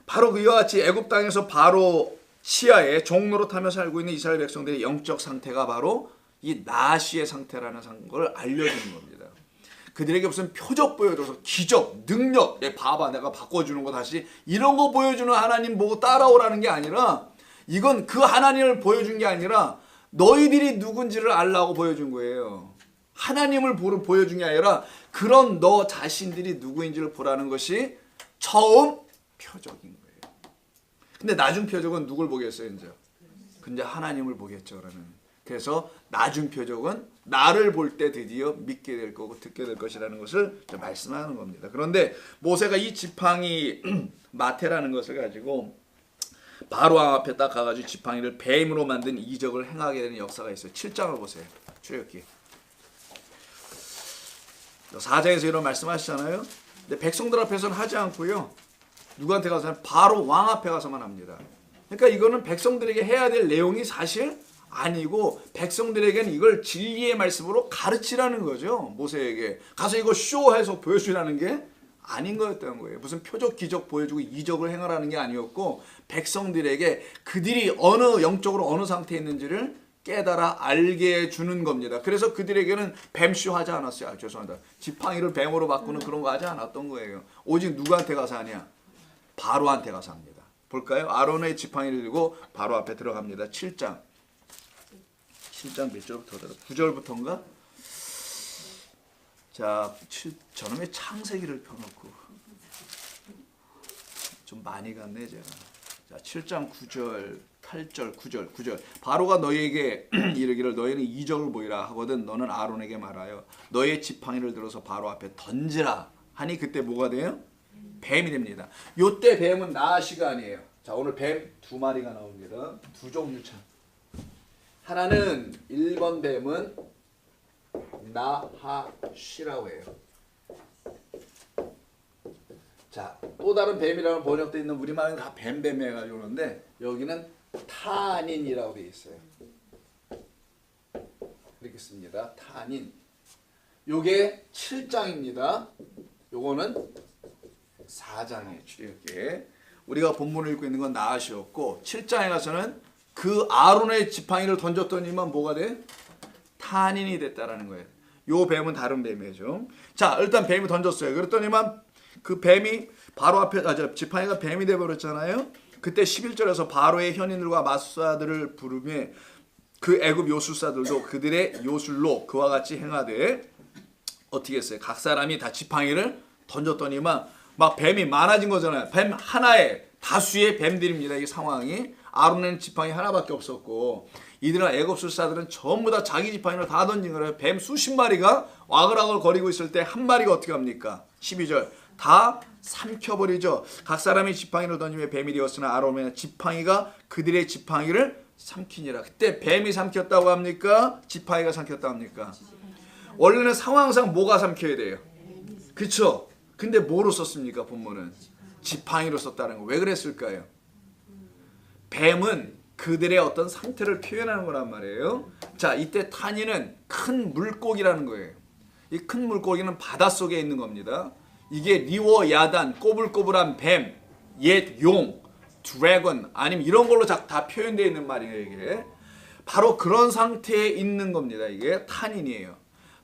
바로 그와 같이 애굽 땅에서 바로 시야에 종로로 타며 살고 있는 이스라엘 백성들의 영적 상태가 바로 이 나시의 상태라는 걸 알려주는 겁니다. 그들에게 무슨 표적 보여줘서 기적, 능력, 봐봐 내가 바꿔주는 거 다시, 이런 거 보여주는 하나님 보고 따라오라는 게 아니라, 이건 그 하나님을 보여준 게 아니라 너희들이 누군지를 알라고 보여준 거예요. 하나님을 보여준 게 아니라 그런 너 자신들이 누구인지를 보라는 것이 처음 표적인 거예요. 근데 나중 표적은 누굴 보겠어요? 이제 하나님을 보겠죠. 그러면 그래서 나중 표적은 나를 볼 때 드디어 믿게 될 거고 듣게 될 것이라는 것을 말씀하는 겁니다. 그런데 모세가 이 지팡이 마테라는 것을 가지고 바로 왕 앞에 딱 가가지고 지팡이를 뱀으로 만든 이적을 행하게 되는 역사가 있어요. 7장을 보세요. 출애굽기 4장에서 이런 말씀하시잖아요. 근데 백성들 앞에서는 하지 않고요. 누구한테 가서 바로 왕 앞에 가서만 합니다. 그러니까 이거는 백성들에게 해야 될 내용이 사실 아니고 백성들에게는 이걸 진리의 말씀으로 가르치라는 거죠. 모세에게 가서 이거 쇼해서 보여주라는 게 아닌 거였던 거예요. 무슨 표적 기적 보여주고 이적을 행하라는 게 아니었고 백성들에게 그들이 어느 영적으로 어느 상태에 있는지를 깨달아 알게 해주는 겁니다. 그래서 그들에게는 뱀쇼 하지 않았어요. 아, 죄송합니다. 지팡이를 뱀으로 바꾸는 그런 거 하지 않았던 거예요. 오직 누구한테 가서 하냐? 바로한테 가서 합니다. 볼까요? 아론의 지팡이를 들고 바로 앞에 들어갑니다. 7장 몇 절부터 들어? 9절부터인가? 자, 저놈의 창세기를 펴놓고 좀 많이 갔네 제가. 자, 7장 9절, 8절, 9절. 바로가 너희에게 이르기를 너희는 이적을 보이라 하거든 너는 아론에게 말하여 너의 지팡이를 들어서 바로 앞에 던지라 하니 그때 뭐가 돼요? 뱀이 됩니다. 요때 뱀은 나시가 아니에요. 자, 오늘 뱀 2마리가 나옵니다. 2종류차. 하나는 1번 뱀은 나하시라고 해요. 자, 또 다른 뱀이라고 번역되어 있는 우리말은 다 뱀뱀 해가지고 그러는데 여기는 타닌이라고 되어 있어요. 이렇게 씁니다. 타닌. 요게 7장입니다. 요거는 4장의 출애굽기에 우리가 본문을 읽고 있는 건 나하시였고 7장에 가서는 그 아론의 지팡이를 던졌더니만 뭐가 돼? 탄인이 됐다라는 거예요. 요 뱀은 다른 뱀이죠. 자, 일단 뱀이 던졌어요. 그랬더니만 그 뱀이 바로 앞에 지팡이가 뱀이 돼 버렸잖아요. 그때 11절에서 바로의 현인들과 마술사들을 부르며 그 애굽 요술사들도 그들의 요술로 그와 같이 행하되 어떻게 했어요? 각 사람이 다 지팡이를 던졌더니만 막 뱀이 많아진 거잖아요. 뱀 하나에 다수의 뱀들입니다. 이 상황이. 아론에는 지팡이 하나밖에 없었고 이들은 애굽술사들은 전부 다 자기 지팡이를 다 던진 거예요. 뱀 수십 마리가 와글와글 거리고 있을 때 한 마리가 어떻게 합니까? 12절 다 삼켜버리죠. 각 사람이 지팡이를 던지며 뱀이 되었으나 아론의 지팡이가 그들의 지팡이를 삼키니라. 그때 뱀이 삼켰다고 합니까? 지팡이가 삼켰다고 합니까? 원래는 상황상 뭐가 삼켜야 돼요? 그렇죠? 근데 뭐로 썼습니까? 본문은 지팡이로 썼다는 거. 왜 그랬을까요? 뱀은 그들의 어떤 상태를 표현하는 거란 말이에요. 자, 이때 탄이는 큰 물고기라는 거예요. 이 큰 물고기는 바닷속에 있는 겁니다. 이게 리워 야단, 꼬불꼬불한 뱀, 옛 용, 드래곤 아니면 이런 걸로 다 표현되어 있는 말이에요. 이게 바로 그런 상태에 있는 겁니다. 이게 탄인이에요.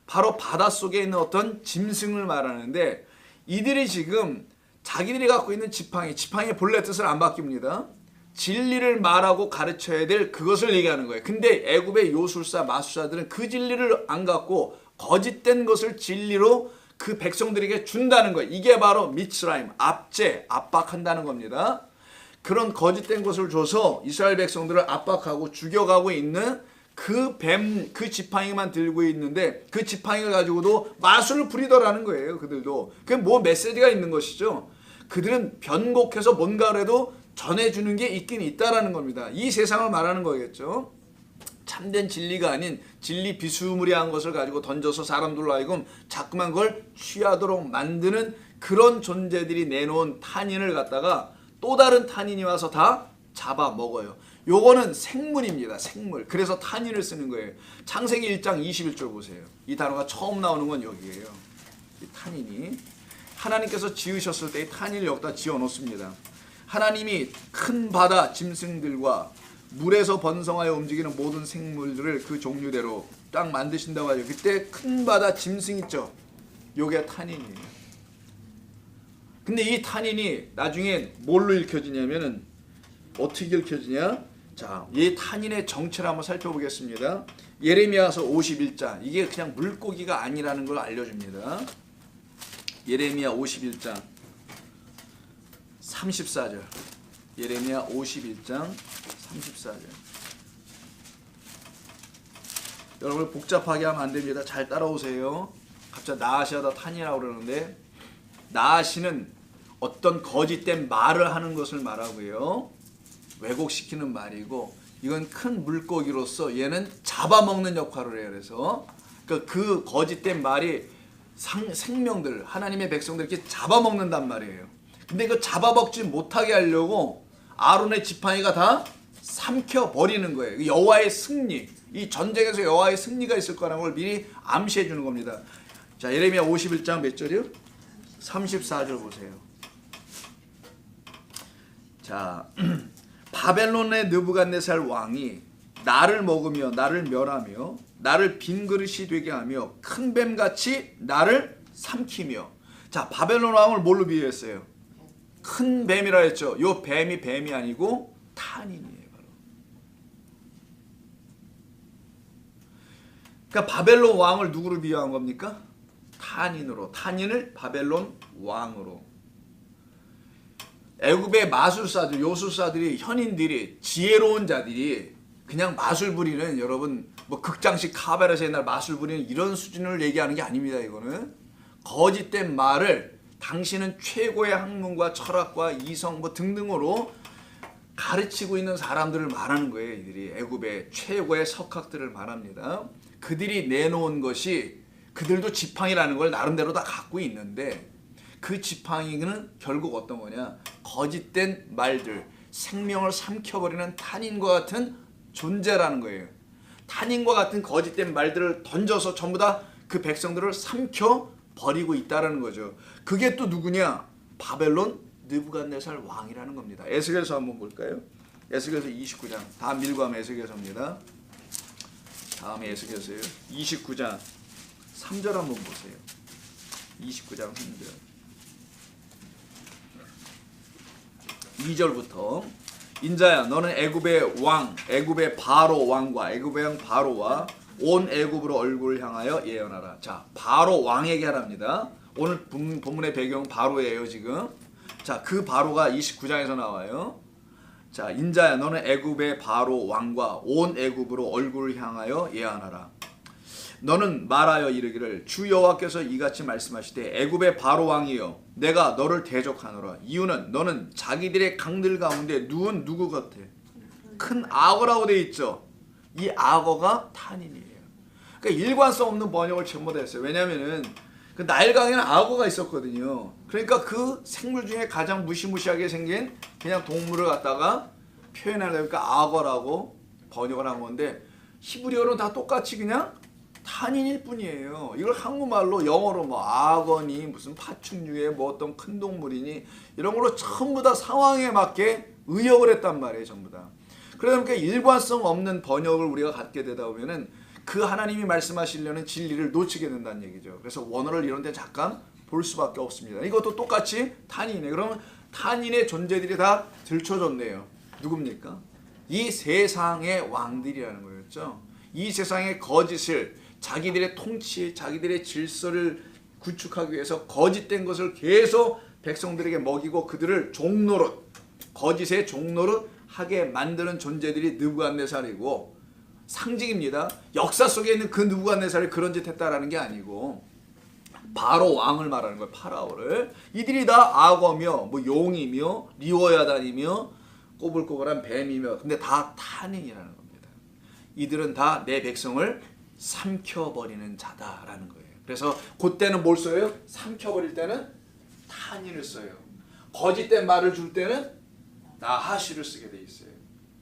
바로 바닷속에 있는 어떤 짐승을 말하는데 이들이 지금 자기들이 갖고 있는 지팡이의 본래 뜻을 안 바뀝니다. 진리를 말하고 가르쳐야 될 그것을 얘기하는 거예요. 근데 애굽의 요술사, 마술사들은 그 진리를 안 갖고 거짓된 것을 진리로 그 백성들에게 준다는 거예요. 이게 바로 미츠라임, 압박한다는 겁니다. 그런 거짓된 것을 줘서 이스라엘 백성들을 압박하고 죽여가고 있는 그 지팡이만 들고 있는데 그 지팡이를 가지고도 마술을 부리더라는 거예요. 그들도. 그게 뭐 메시지가 있는 것이죠. 그들은 변곡해서 뭔가라도 전해주는 게 있긴 있다라는 겁니다. 이 세상을 말하는 거겠죠. 참된 진리가 아닌 진리 비스무리한 것을 가지고 던져서 사람들로 하여금 자꾸만 그걸 취하도록 만드는 그런 존재들이 내놓은 탄인을 갖다가 또 다른 탄인이 와서 다 잡아먹어요. 요거는 생물입니다. 생물. 그래서 탄인을 쓰는 거예요. 창세기 1장 21절 보세요. 이 단어가 처음 나오는 건 여기예요. 이 탄인이 하나님께서 지으셨을 때 이 탄인을 여기다 지어놓습니다. 하나님이 큰 바다 짐승들과 물에서 번성하여 움직이는 모든 생물들을 그 종류대로 딱 만드신다고 하죠. 그때 큰 바다 짐승 있죠. 요게 탄인이에요. 근데 이 탄인이 나중에 뭘로 읽혀지냐면은 어떻게 읽혀지냐? 자, 이 탄인의 정체를 한번 살펴보겠습니다. 예레미야서 51장. 이게 그냥 물고기가 아니라는 걸 알려줍니다. 예레미야 51장 34절. 예레미야 51장 34절. 여러분 복잡하게 하면 안 됩니다. 잘 따라오세요. 갑자기 나아시하다 탄이라고 그러는데 나아시는 어떤 거짓된 말을 하는 것을 말하고요. 왜곡시키는 말이고 이건 큰 물고기로서 얘는 잡아먹는 역할을 해요. 그래서 그 거짓된 말이 생명들 하나님의 백성들 이렇게 잡아먹는단 말이에요. 근데 이거 잡아먹지 못하게 하려고 아론의 지팡이가 다 삼켜버리는 거예요. 여호와의 승리, 이 전쟁에서 여호와의 승리가 있을 거라는 걸 미리 암시해 주는 겁니다. 자, 예레미야 51장 몇 절이요? 34절 보세요. 자, 바벨론의 느부갓네살 왕이 나를 먹으며 나를 멸하며 나를 빈 그릇이 되게 하며 큰 뱀같이 나를 삼키며. 자, 바벨론 왕을 뭘로 비유했어요? 큰 뱀이라 했죠. 요 뱀이 아니고 탄인이에요. 바로. 그러니까 바벨론 왕을 누구로 비유한 겁니까? 탄인으로. 탄인을 바벨론 왕으로. 애굽의 마술사들, 요술사들이, 현인들이, 지혜로운 자들이 그냥 마술 부리는, 여러분 뭐 극장식 카바레에서 옛날 마술 부리는 이런 수준을 얘기하는 게 아닙니다. 이거는 거짓된 말을 당신은 최고의 학문과 철학과 이성 뭐 등등으로 가르치고 있는 사람들을 말하는 거예요. 이들이 애굽의 최고의 석학들을 말합니다. 그들이 내놓은 것이, 그들도 지팡이라는 걸 나름대로 다 갖고 있는데 그 지팡이는 결국 어떤 거냐? 거짓된 말들, 생명을 삼켜버리는 탄인과 같은 존재라는 거예요. 탄인과 같은 거짓된 말들을 던져서 전부 다 그 백성들을 삼켜버리고 있다는 거죠. 그게 또 누구냐? 바벨론 느부갓네살 왕이라는 겁니다. 에스겔서 한번 볼까요? 에스겔서 29장. 다음 밀고 하면 에스겔서입니다. 다음에 에스겔서예요. 29장 3절 한번 보세요. 29장 3절. 2절부터 인자야 너는 애굽의 왕, 애굽의 바로 왕과 애굽의 왕 바로와 온 애굽으로 얼굴을 향하여 예언하라. 자, 바로 왕에게 하랍니다. 오늘 본문의 배경 바로예요 지금. 자, 그 바로가 29장에서 나와요. 자, 인자야 너는 애굽의 바로 왕과 온 애굽으로 얼굴을 향하여 예언하라. 너는 말하여 이르기를 주 여호와께서 이같이 말씀하시되 애굽의 바로 왕이여 내가 너를 대적하노라. 이유는 너는 자기들의 강들 가운데 누운 누구 같아? 큰 악어라고 돼 있죠. 이 악어가 탄인이에요. 그러니까 일관성 없는 번역을 전부 다 했어요. 왜냐면은 그 나일강에는 악어가 있었거든요. 그러니까 그 생물 중에 가장 무시무시하게 생긴 그냥 동물을 갖다가 표현하려니까 악어라고 번역을 한 건데 히브리어는 다 똑같이 그냥 탄인일 뿐이에요. 이걸 한국말로 영어로 뭐 악어니 무슨 파충류의 뭐 어떤 큰 동물이니 이런 걸로 전부 다 상황에 맞게 의역을 했단 말이에요. 전부 다. 그러니까 일관성 없는 번역을 우리가 갖게 되다 보면은 그 하나님이 말씀하시려는 진리를 놓치게 된다는 얘기죠. 그래서 원어를 이런 데 잠깐 볼 수밖에 없습니다. 이것도 똑같이 탄인이네. 그러면 탄인의 존재들이 다 들춰졌네요. 누굽니까? 이 세상의 왕들이라는 거였죠. 이 세상의 거짓을 자기들의 통치, 자기들의 질서를 구축하기 위해서 거짓된 것을 계속 백성들에게 먹이고 그들을 종노릇, 거짓의 종노릇 하게 만드는 존재들이 느부갓네살이고 상징입니다. 역사 속에 있는 그 느부갓네살이 그런 짓 했다라는 게 아니고 바로 왕을 말하는 거예요. 파라오를. 이들이 다 악어며 뭐 용이며 리워야단이며 꼬불꼬불한 뱀이며 근데 다 탄인이라는 겁니다. 이들은 다 내 백성을 삼켜버리는 자다라는 거예요. 그래서 그때는 뭘 써요? 삼켜버릴 때는 탄인을 써요. 거짓된 말을 줄 때는 나하시를 쓰게 돼 있어요.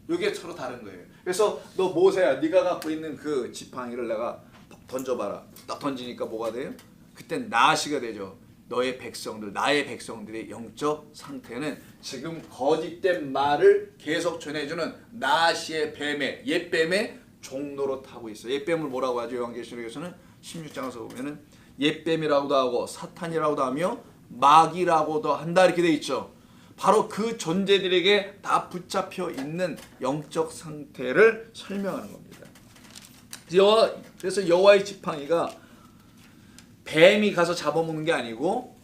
이게 서로 다른 거예요. 그래서 너 모세야, 네가 갖고 있는 그 지팡이를 내가 던져봐라. 딱 던지니까 뭐가 돼요? 그땐 나하시가 되죠. 너의 백성들, 나의 백성들의 영적 상태는 지금 거짓된 말을 계속 전해주는 나하시의 뱀의 옛뱀의 종노릇 하고 있어요. 옛뱀을 뭐라고 하죠? 요한계시록에서는 16장에서 보면은 옛뱀이라고도 하고 사탄이라고도 하며 마귀라고도 한다 이렇게 돼 있죠. 바로 그 존재들에게 다 붙잡혀 있는 영적 상태를 설명하는 겁니다. 그래서 여호와의 지팡이가 뱀이 가서 잡아먹는 게 아니고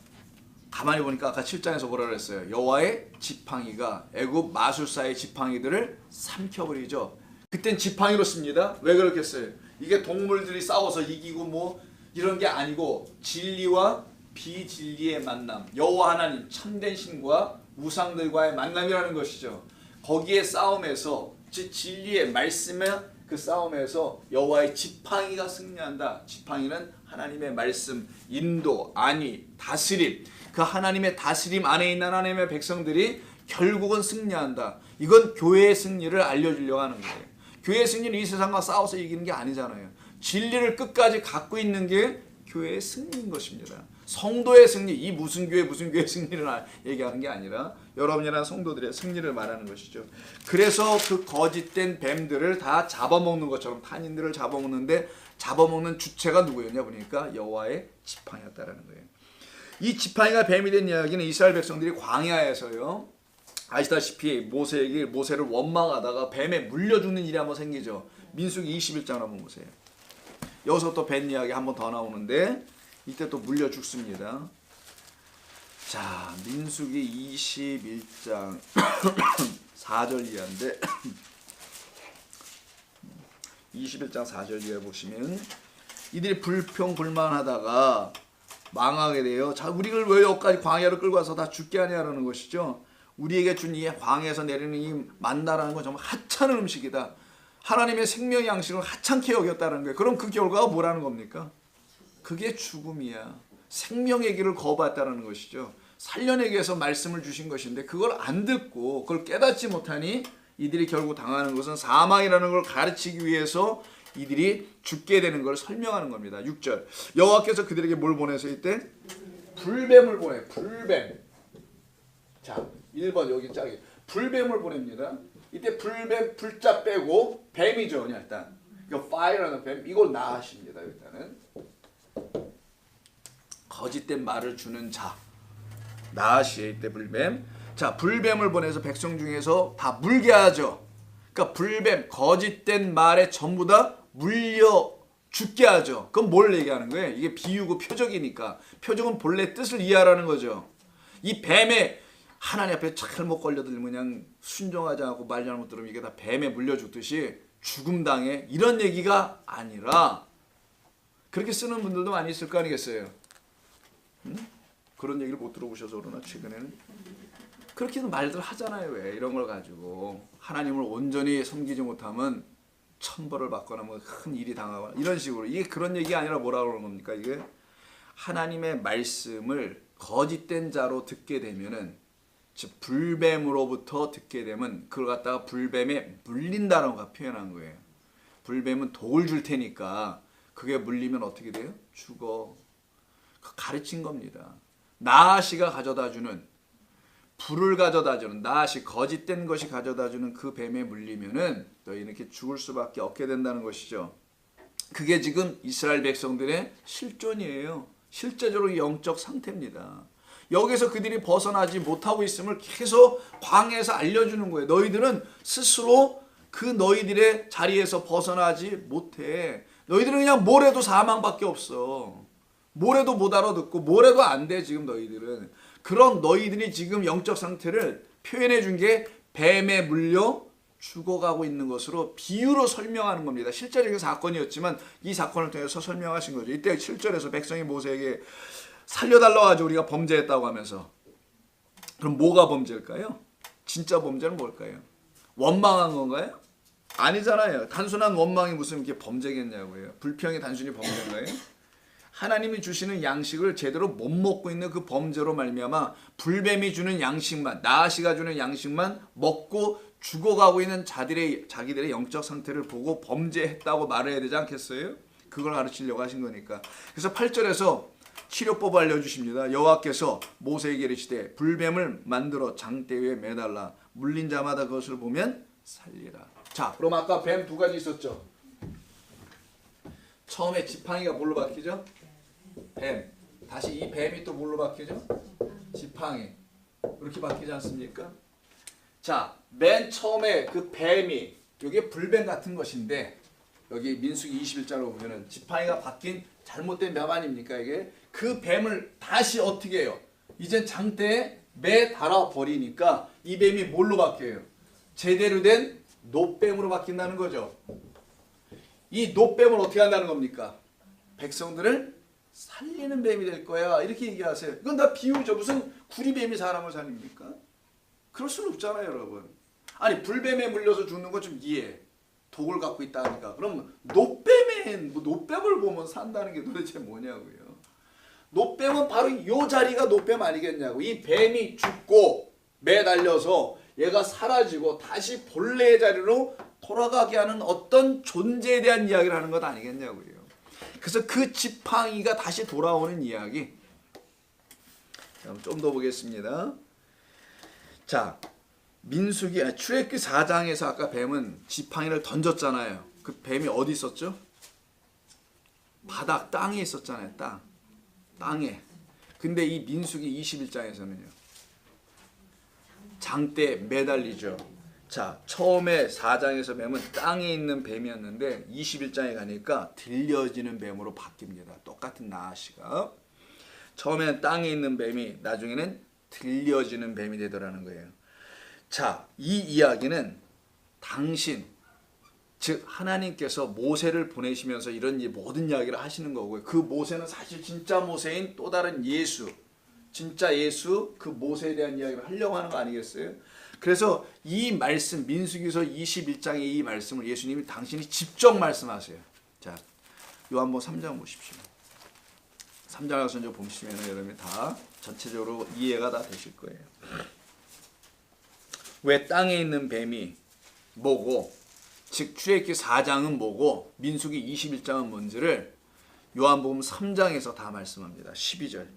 가만히 보니까 아까 7장에서 뭐라 그랬어요? 여호와의 지팡이가 애굽 마술사의 지팡이들을 삼켜버리죠. 그땐 지팡이로 씁니다. 왜 그렇겠어요? 이게 동물들이 싸워서 이기고 뭐 이런 게 아니고 진리와 비진리의 만남, 여호와 하나님 참된 신과 우상들과의 만남이라는 것이죠. 거기에 싸움에서 즉 진리의 말씀의 그 싸움에서 여호와의 지팡이가 승리한다. 지팡이는 하나님의 말씀, 인도, 안위, 다스림, 그 하나님의 다스림 안에 있는 하나님의 백성들이 결국은 승리한다. 이건 교회의 승리를 알려주려고 하는 거예요. 교회의 승리는 이 세상과 싸워서 이기는 게 아니잖아요. 진리를 끝까지 갖고 있는 게 교회의 승리인 것입니다. 성도의 승리, 이 무슨 교회의 승리를 얘기하는 게 아니라 여러분이나 성도들의 승리를 말하는 것이죠. 그래서 그 거짓된 뱀들을 다 잡아먹는 것처럼 탄인들을 잡아먹는데 잡아먹는 주체가 누구였냐 보니까 여호와의 지팡이였다라는 거예요. 이 지팡이가 뱀이 된 이야기는 이스라엘 백성들이 광야에서요. 아시다시피 모세를 원망하다가 뱀에 물려 죽는 일이 한번 생기죠. 민수기 21장 한번 보세요. 여기서 또 뱀 이야기 한번 더 나오는데 이때 또 물려 죽습니다. 자, 민수기 21장 4절 이하인데 21장 4절 이하 보시면 이들이 불평불만하다가 망하게 돼요. 자, 우리를 왜 여기까지 광야로 끌고 와서 다 죽게 하냐라는 것이죠. 우리에게 준 이 광야에서 내리는 이 만나라는 건 정말 하찮은 음식이다. 하나님의 생명의 양식을 하찮게 여겼다는 거예요. 그럼 그 결과가 뭐라는 겁니까? 그게 죽음이야. 생명의 길을 거부했다는 것이죠. 살려내기 위해서 말씀을 주신 것인데 그걸 안 듣고 그걸 깨닫지 못하니 이들이 결국 당하는 것은 사망이라는 걸 가르치기 위해서 이들이 죽게 되는 걸 설명하는 겁니다. 6절 여호와께서 그들에게 뭘 보내서 이때 불뱀을 보내. 불뱀. 자 1번 여기 짝이 불뱀을 보냅니다. 이때 불뱀 불자 빼고 뱀이죠. 그냥 일단 이거 fire라는 뱀 이걸 나하십니다. 일단은 거짓된 말을 주는 자 나하시에 이때 불뱀. 자 불뱀을 보내서 백성 중에서 다 물게 하죠. 그러니까 불뱀 거짓된 말에 전부 다 물려 죽게 하죠. 그럼 뭘 얘기하는 거예요? 이게 비유고 표적이니까 표적은 본래 뜻을 이해하라는 거죠. 이 뱀에 하나님 앞에 잘못 걸려들면 그냥 순종하지 않고 말 잘못 들으면 이게 다 뱀에 물려 죽듯이 죽음 당해 이런 얘기가 아니라 그렇게 쓰는 분들도 많이 있을 거 아니겠어요? 그런 얘기를 못 들어보셔서 그러나 최근에는 그렇게도 말들 하잖아요. 왜 이런 걸 가지고 하나님을 온전히 섬기지 못하면 천벌을 받거나 뭐 큰 일이 당하거나 이런 식으로 이게 그런 얘기 아니라 뭐라고 그러는 겁니까? 이게 하나님의 말씀을 거짓된 자로 듣게 되면은 즉 불뱀으로부터 듣게 되면 그걸 갖다가 불뱀에 물린다라고 표현한 거예요. 불뱀은 독을 줄 테니까 그게 물리면 어떻게 돼요? 죽어. 가르친 겁니다. 나아시가 가져다주는 불을 가져다주는 나아시 거짓된 것이 가져다주는 그 뱀에 물리면은 너희는 이렇게 죽을 수밖에 없게 된다는 것이죠. 그게 지금 이스라엘 백성들의 실존이에요. 실제적으로 영적 상태입니다. 여기서 그들이 벗어나지 못하고 있음을 계속 광야에서 알려주는 거예요. 너희들은 스스로 그 너희들의 자리에서 벗어나지 못해. 너희들은 그냥 뭘 해도 사망밖에 없어. 뭘 해도 못 알아듣고 뭘 해도 안 돼. 지금 너희들은. 그런 너희들이 지금 영적 상태를 표현해 준 게 뱀에 물려 죽어가고 있는 것으로 비유로 설명하는 겁니다. 실제적인 사건이었지만 이 사건을 통해서 설명하신 거죠. 이때 7절에서 백성이 모세에게 살려달라고 하죠. 우리가 범죄했다고 하면서. 그럼 뭐가 범죄일까요? 진짜 범죄는 뭘까요? 원망한 건가요? 아니잖아요. 단순한 원망이 무슨 이렇게 범죄겠냐고요. 불평이 단순히 범죄인가요? 하나님이 주시는 양식을 제대로 못 먹고 있는 그 범죄로 말미암아 불뱀이 주는 양식만, 나아시가 주는 양식만 먹고 죽어가고 있는 자기들의 영적 상태를 보고 범죄했다고 말해야 되지 않겠어요? 그걸 가르치려고 하신 거니까. 그래서 8절에서 치료법을 알려주십니다. 여호와께서 모세에게 이르시되 불뱀을 만들어 장대 위에 매달라 물린 자마다 그것을 보면 살리라. 자, 그럼 아까 뱀 두 가지 있었죠. 처음에 지팡이가 뭘로 바뀌죠? 뱀. 다시 이 뱀이 또 뭘로 바뀌죠? 지팡이. 이렇게 바뀌지 않습니까? 자, 맨 처음에 그 뱀이 이게 불뱀 같은 것인데 여기 민수기 21장으로 보면은 지팡이가 바뀐 잘못된 뱀 아닙니까 이게? 그 뱀을 다시 어떻게 해요? 이젠 장대에 매 달아 버리니까 이 뱀이 뭘로 바뀌어요? 제대로 된 노뱀으로 바뀐다는 거죠. 이 노뱀을 어떻게 한다는 겁니까? 백성들을 살리는 뱀이 될 거야. 이렇게 얘기하세요. 이건 다 비유죠. 무슨 구리뱀이 사람을 살립니까? 그럴 수는 없잖아요, 여러분. 아니, 불뱀에 물려서 죽는 건 좀 이해해. 독을 갖고 있다니까. 그럼 노뱀을 보면 산다는 게 도대체 뭐냐고요. 노뱀은 바로 이 자리가 노뱀 아니겠냐고. 이 뱀이 죽고 매달려서 얘가 사라지고 다시 본래의 자리로 돌아가게 하는 어떤 존재에 대한 이야기를 하는 것 아니겠냐고요. 그래서 그 지팡이가 다시 돌아오는 이야기. 좀 더 보겠습니다. 자, 출애굽기 4장에서 아까 뱀은 지팡이를 던졌잖아요. 그 뱀이 어디 있었죠? 바닥, 땅에 있었잖아요. 땅에. 근데 이 민수기 21장에서는요. 장대에 매달리죠. 자, 처음에 4장에서 뱀은 땅에 있는 뱀이었는데 21장에 가니까 들려지는 뱀으로 바뀝니다. 똑같은 나아시가. 처음에는 땅에 있는 뱀이 나중에는 들려지는 뱀이 되더라는 거예요. 자, 이 이야기는 즉 하나님께서 모세를 보내시면서 이런 모든 이야기를 하시는 거고요. 그 모세는 사실 진짜 모세인 또 다른 예수, 진짜 예수, 그 모세에 대한 이야기를 하려고 하는 거 아니겠어요? 그래서 이 말씀, 민수기서 21장의 이 말씀을 예수님이 당신이 직접 말씀하세요. 자, 요한복음 3장 보십시오. 3장을 먼저 보시면 여러분이 다 전체적으로 이해가 다 되실 거예요. 왜 땅에 있는 뱀이 뭐고, 즉 출애굽기 4장은 뭐고 민수기 21장은 뭔지를 요한복음 3장에서 다 말씀합니다. 12절.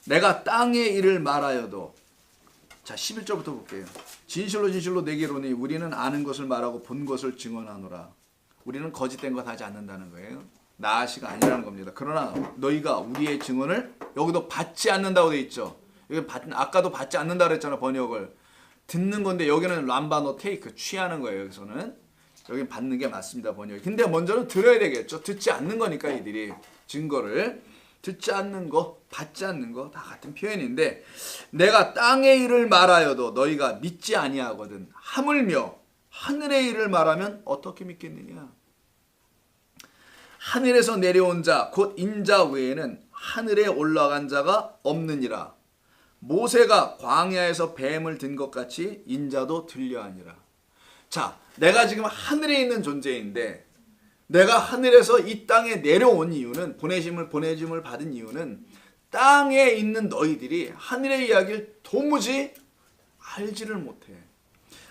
내가 땅의 일을 말하여도, 자 11절부터 볼게요. 진실로 진실로 내게 이르노니 우리는 아는 것을 말하고 본 것을 증언하노라. 우리는 거짓된 것 하지 않는다는 거예요. 나아시가 아니라는 겁니다. 그러나 너희가 우리의 증언을 여기도 받지 않는다고 돼 있죠. 여기 아까도 받지 않는다 그랬잖아. 번역을 듣는 건데 여기는 람바노 테이크 취하는 거예요. 여기서는 여기 받는 게 맞습니다. 번역이. 근데 먼저는 들어야 되겠죠. 듣지 않는 거니까 이들이 증거를 듣지 않는 거, 받지 않는 거 다 같은 표현인데, 내가 땅의 일을 말하여도 너희가 믿지 아니하거든. 하물며 하늘의 일을 말하면 어떻게 믿겠느냐? 하늘에서 내려온 자 곧 인자 외에는 하늘에 올라간 자가 없느니라. 모세가 광야에서 뱀을 든 것 같이 인자도 들려하니라. 자, 내가 지금 하늘에 있는 존재인데 내가 하늘에서 이 땅에 내려온 이유는, 보내짐을 받은 이유는 땅에 있는 너희들이 하늘의 이야기를 도무지 알지를 못해.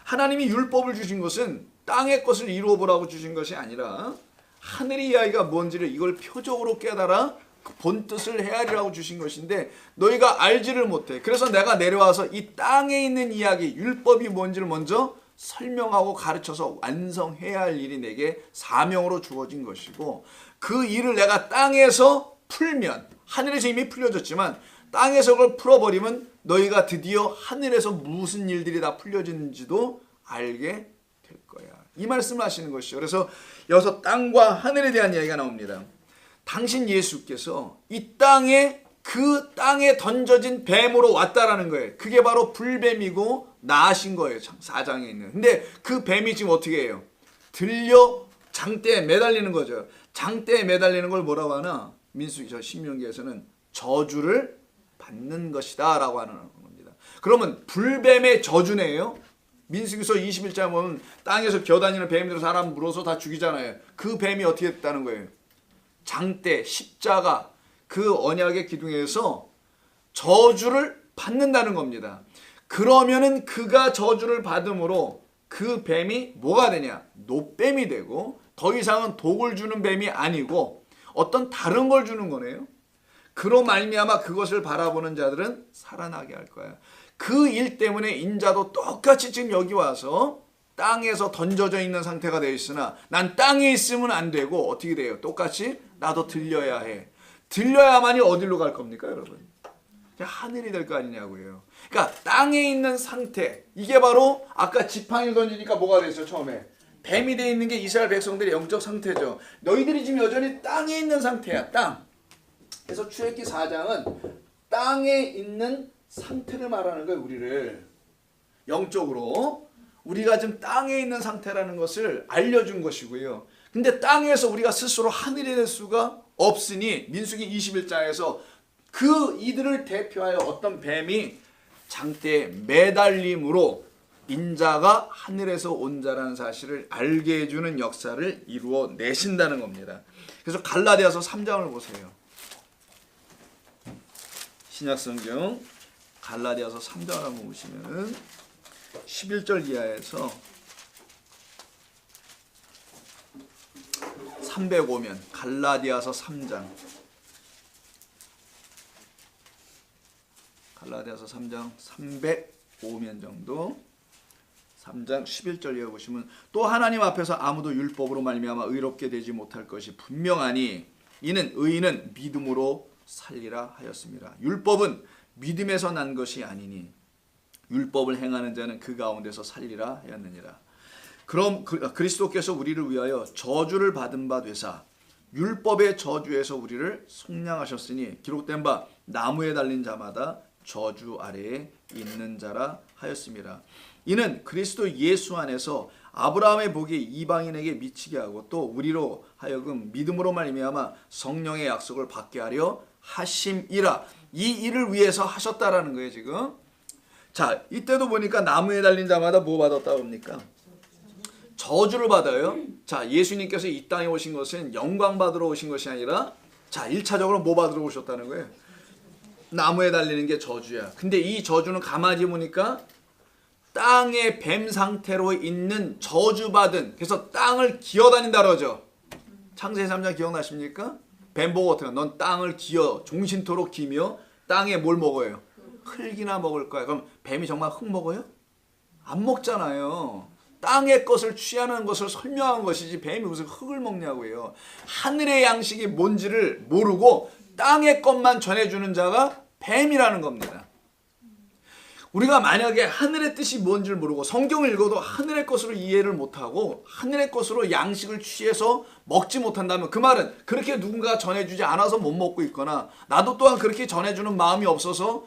하나님이 율법을 주신 것은 땅의 것을 이루어 보라고 주신 것이 아니라 하늘의 이야기가 뭔지를 이걸 표적으로 깨달아 본 뜻을 헤아리라고 주신 것인데 너희가 알지를 못해. 그래서 내가 내려와서 이 땅에 있는 이야기, 율법이 뭔지를 먼저 설명하고 가르쳐서 완성해야 할 일이 내게 사명으로 주어진 것이고, 그 일을 내가 땅에서 풀면, 하늘에서 이미 풀려졌지만 땅에서 그걸 풀어버리면 너희가 드디어 하늘에서 무슨 일들이 다 풀려지는지도 알게 될 거야. 이 말씀을 하시는 것이죠. 그래서 여기서 땅과 하늘에 대한 이야기가 나옵니다. 당신 예수께서 이 땅에, 그 땅에 던져진 뱀으로 왔다라는 거예요. 그게 바로 불뱀이고 나으신 거예요. 4장에 있는. 근데 그 뱀이 지금 어떻게 해요? 들려 장대에 매달리는 거죠. 장대에 매달리는 걸 뭐라고 하나? 민수기 신명기에서는 저주를 받는 것이다 라고 하는 겁니다. 그러면 불뱀의 저주네요. 민수기서 21장에 보면 땅에서 기어다니는 뱀들은 사람 물어서 다 죽이잖아요. 그 뱀이 어떻게 됐다는 거예요? 장대, 십자가, 그 언약의 기둥에서 저주를 받는다는 겁니다. 그러면은 그가 저주를 받음으로 그 뱀이 뭐가 되냐? 노뱀이 되고 더 이상은 독을 주는 뱀이 아니고 어떤 다른 걸 주는 거네요. 그로 말미암아 그것을 바라보는 자들은 살아나게 할 거야. 그 일 때문에 인자도 똑같이 지금 여기 와서 땅에서 던져져 있는 상태가 되어 있으나 난 땅에 있으면 안 되고 어떻게 돼요? 똑같이 나도 들려야 해. 들려야만이 어디로 갈 겁니까, 여러분? 하늘이 될 거 아니냐고요. 그러니까 땅에 있는 상태, 이게 바로 아까 지팡이를 던지니까 뭐가 됐어요? 처음에 뱀이 되어 있는 게 이스라엘 백성들의 영적 상태죠. 너희들이 지금 여전히 땅에 있는 상태야. 땅. 그래서 출애굽기 4장은 땅에 있는 상태를 말하는 거예요. 우리를 영적으로 우리가 지금 땅에 있는 상태라는 것을 알려준 것이고요. 근데 땅에서 우리가 스스로 하늘에 될 수가 없으니 민수기 21장에서 그 이들을 대표하여 어떤 뱀이 장대에 매달림으로 인자가 하늘에서 온 자라는 사실을 알게 해주는 역사를 이루어 내신다는 겁니다. 그래서 갈라디아서 3장을 보세요. 신약성경 갈라디아서 3장을 한번 보시면은 11절 이하에서 305면 갈라디아서 3장 갈라디아서 3장 305면 정도 3장 11절 이하 보시면 또 하나님 앞에서 아무도 율법으로 말미암아 의롭게 되지 못할 것이 분명하니 이는 의인은 믿음으로 살리라 하였습니다. 율법은 믿음에서 난 것이 아니니 율법을 행하는 자는 그 가운데서 살리라 하였느니라. 그럼 그리스도께서 우리를 위하여 저주를 받은 바 되사 율법의 저주에서 우리를 속량하셨으니 기록된 바 나무에 달린 자마다 저주 아래에 있는 자라 하였습니다. 이는 그리스도 예수 안에서 아브라함의 복이 이방인에게 미치게 하고 또 우리로 하여금 믿음으로 말미암아 성령의 약속을 받게 하려 하심이라. 이 일을 위해서 하셨다라는 거예요 지금. 자, 이때도 보니까 나무에 달린 자마다 뭐 받았다고 합니까? 저주를 받아요. 자, 예수님께서 이 땅에 오신 것은 영광 받으러 오신 것이 아니라 자, 1차적으로 뭐 받으러 오셨다는 거예요? 나무에 달리는 게 저주야. 근데 이 저주는 가만히 보니까 땅의 뱀 상태로 있는 저주받은, 그래서 땅을 기어다닌다 그러죠. 창세기 3장 기억나십니까? 뱀 보고 어떻게, 넌 땅을 기어 종신토록 기며 땅에 뭘 먹어요? 흙이나 먹을 거야. 그럼 뱀이 정말 흙 먹어요? 안 먹잖아요. 땅의 것을 취하는 것을 설명한 것이지 뱀이 무슨 흙을 먹냐고요. 하늘의 양식이 뭔지를 모르고 땅의 것만 전해주는 자가 뱀이라는 겁니다. 우리가 만약에 하늘의 뜻이 뭔지를 모르고 성경을 읽어도 하늘의 것으로 이해를 못하고 하늘의 것으로 양식을 취해서 먹지 못한다면 그 말은 그렇게 누군가 전해주지 않아서 못 먹고 있거나 나도 또한 그렇게 전해주는 마음이 없어서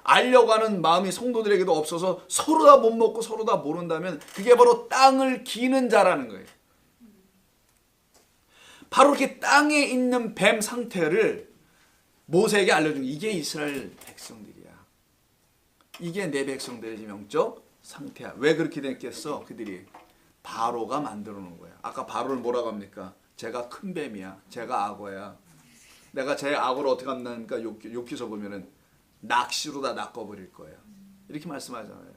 알려고 하는 마음이 성도들에게도 없어서 서로 다 못 먹고 서로 다 모른다면 그게 바로 땅을 기는 자라는 거예요. 바로 이렇게 땅에 있는 뱀 상태를 모세에게 알려준 게 이게 이스라엘 백성들이야. 이게 내 백성들의 영적 상태야. 왜 그렇게 됐겠어? 그들이 바로가 만들어 놓은 거야. 아까 바로를 뭐라고 합니까? 제가 큰 뱀이야. 제가 악어야. 내가 제 악어를 어떻게 한다니까 욥기서 보면은 낚시로 다 낚아버릴 거야. 이렇게 말씀하잖아요.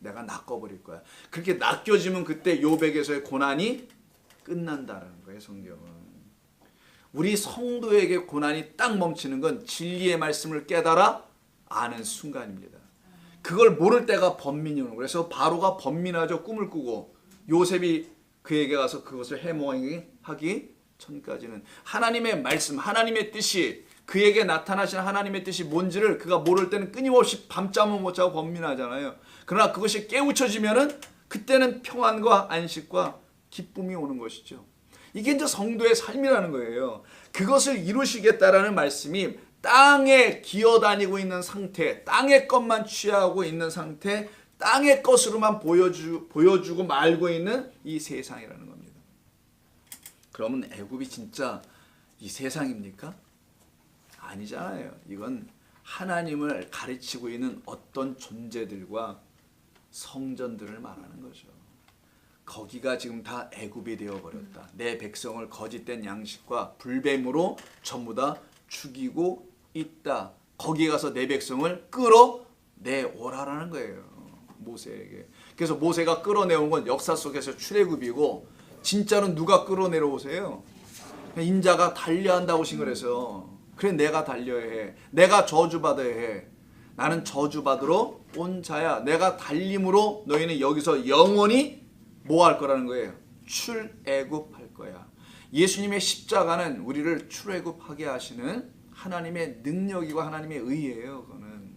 내가 낚아버릴 거야. 그렇게 낚여지면 그때 욥에게서의 고난이 끝난다라는 거예요. 성경은. 우리 성도에게 고난이 딱 멈추는 건 진리의 말씀을 깨달아 아는 순간입니다. 그걸 모를 때가 번민이 오는 거예요. 그래서 바로가 번민하죠. 꿈을 꾸고 요셉이 그에게 가서 그것을 해몽하기 전까지는 하나님의 말씀, 하나님의 뜻이 그에게 나타나신 하나님의 뜻이 뭔지를 그가 모를 때는 끊임없이 밤잠을 못 자고 번민하잖아요. 그러나 그것이 깨우쳐지면은 그때는 평안과 안식과 기쁨이 오는 것이죠. 이게 이제 성도의 삶이라는 거예요. 그것을 이루시겠다라는 말씀이 땅에 기어다니고 있는 상태, 땅의 것만 취하고 있는 상태, 땅의 것으로만 보여주고 말고 있는 이 세상이라는 겁니다. 그러면 애굽이 진짜 이 세상입니까? 아니잖아요. 이건 하나님을 가르치고 있는 어떤 존재들과 성전들을 말하는 거죠. 거기가 지금 다 애굽이 되어버렸다. 내 백성을 거짓된 양식과 불뱀으로 전부 다 죽이고 있다. 거기에 가서 내 백성을 끌어내오라라는 거예요. 모세에게. 그래서 모세가 끌어내온 건 역사 속에서 출애굽이고 진짜는 누가 끌어내려오세요? 인자가 달려한다고 신글해서 그래 내가 달려야 해. 내가 저주받아야 해. 나는 저주받으러 온 자야. 내가 달림으로 너희는 여기서 영원히 뭐 할 거라는 거예요? 출애굽할 거야. 예수님의 십자가는 우리를 출애굽하게 하시는 하나님의 능력이고 하나님의 의예요. 그거는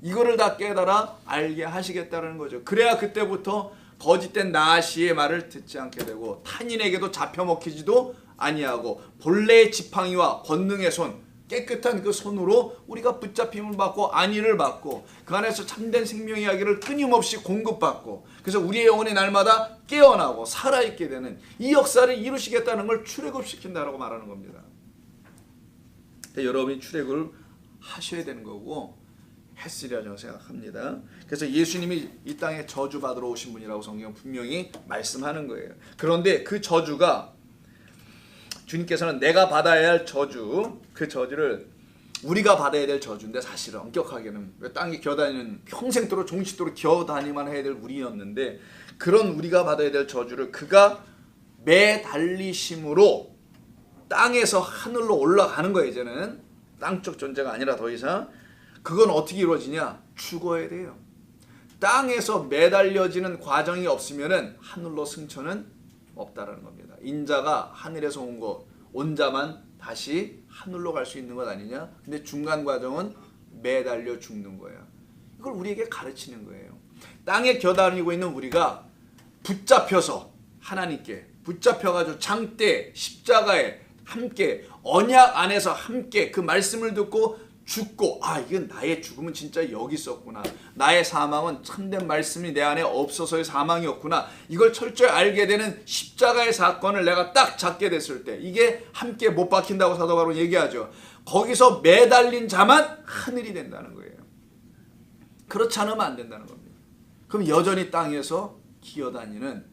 이거를 다 깨달아 알게 하시겠다는 거죠. 그래야 그때부터 거짓된 나시의 말을 듣지 않게 되고 탄인에게도 잡혀먹히지도 아니하고 본래의 지팡이와 권능의 손, 깨끗한 그 손으로 우리가 붙잡힘을 받고 안위를 받고 그 안에서 참된 생명 이야기를 끊임없이 공급받고 그래서 우리의 영혼이 날마다 깨어나고 살아있게 되는 이 역사를 이루시겠다는 걸 출애굽시킨다라고 말하는 겁니다. 여러분이 출애굽을 하셔야 되는 거고 했으리라 저는 생각합니다. 그래서 예수님이 이 땅에 저주받으러 오신 분이라고 성경은 분명히 말씀하는 거예요. 그런데 그 저주가 주님께서는 내가 받아야 할 저주, 그 저주를 우리가 받아야 될 저주인데 사실은 엄격하게는 땅에 기어다니는 평생도록 종식도록 기어다니만 해야 될 우리였는데 그런 우리가 받아야 될 저주를 그가 매달리심으로 땅에서 하늘로 올라가는 거예요. 이제는 땅쪽 존재가 아니라 더 이상. 그건 어떻게 이루어지냐? 죽어야 돼요. 땅에서 매달려지는 과정이 없으면은 하늘로 승천은 없다라는 겁니다. 인자가 하늘에서 온 자만 다시 하늘로 갈 수 있는 것 아니냐? 근데 중간 과정은 매달려 죽는 거야. 이걸 우리에게 가르치는 거예요. 땅에 겨다니고 있는 우리가 붙잡혀서 하나님께 붙잡혀가지고 장대 십자가에 함께 언약 안에서 함께 그 말씀을 듣고 죽고 이건 나의 죽음은 진짜 여기 있었구나. 나의 사망은 참된 말씀이 내 안에 없어서의 사망이었구나. 이걸 철저히 알게 되는 십자가의 사건을 내가 딱 잡게 됐을 때 이게 함께 못 박힌다고 사도 바로 얘기하죠. 거기서 매달린 자만 하늘이 된다는 거예요. 그렇지 않으면 안 된다는 겁니다. 그럼 여전히 땅에서 기어다니는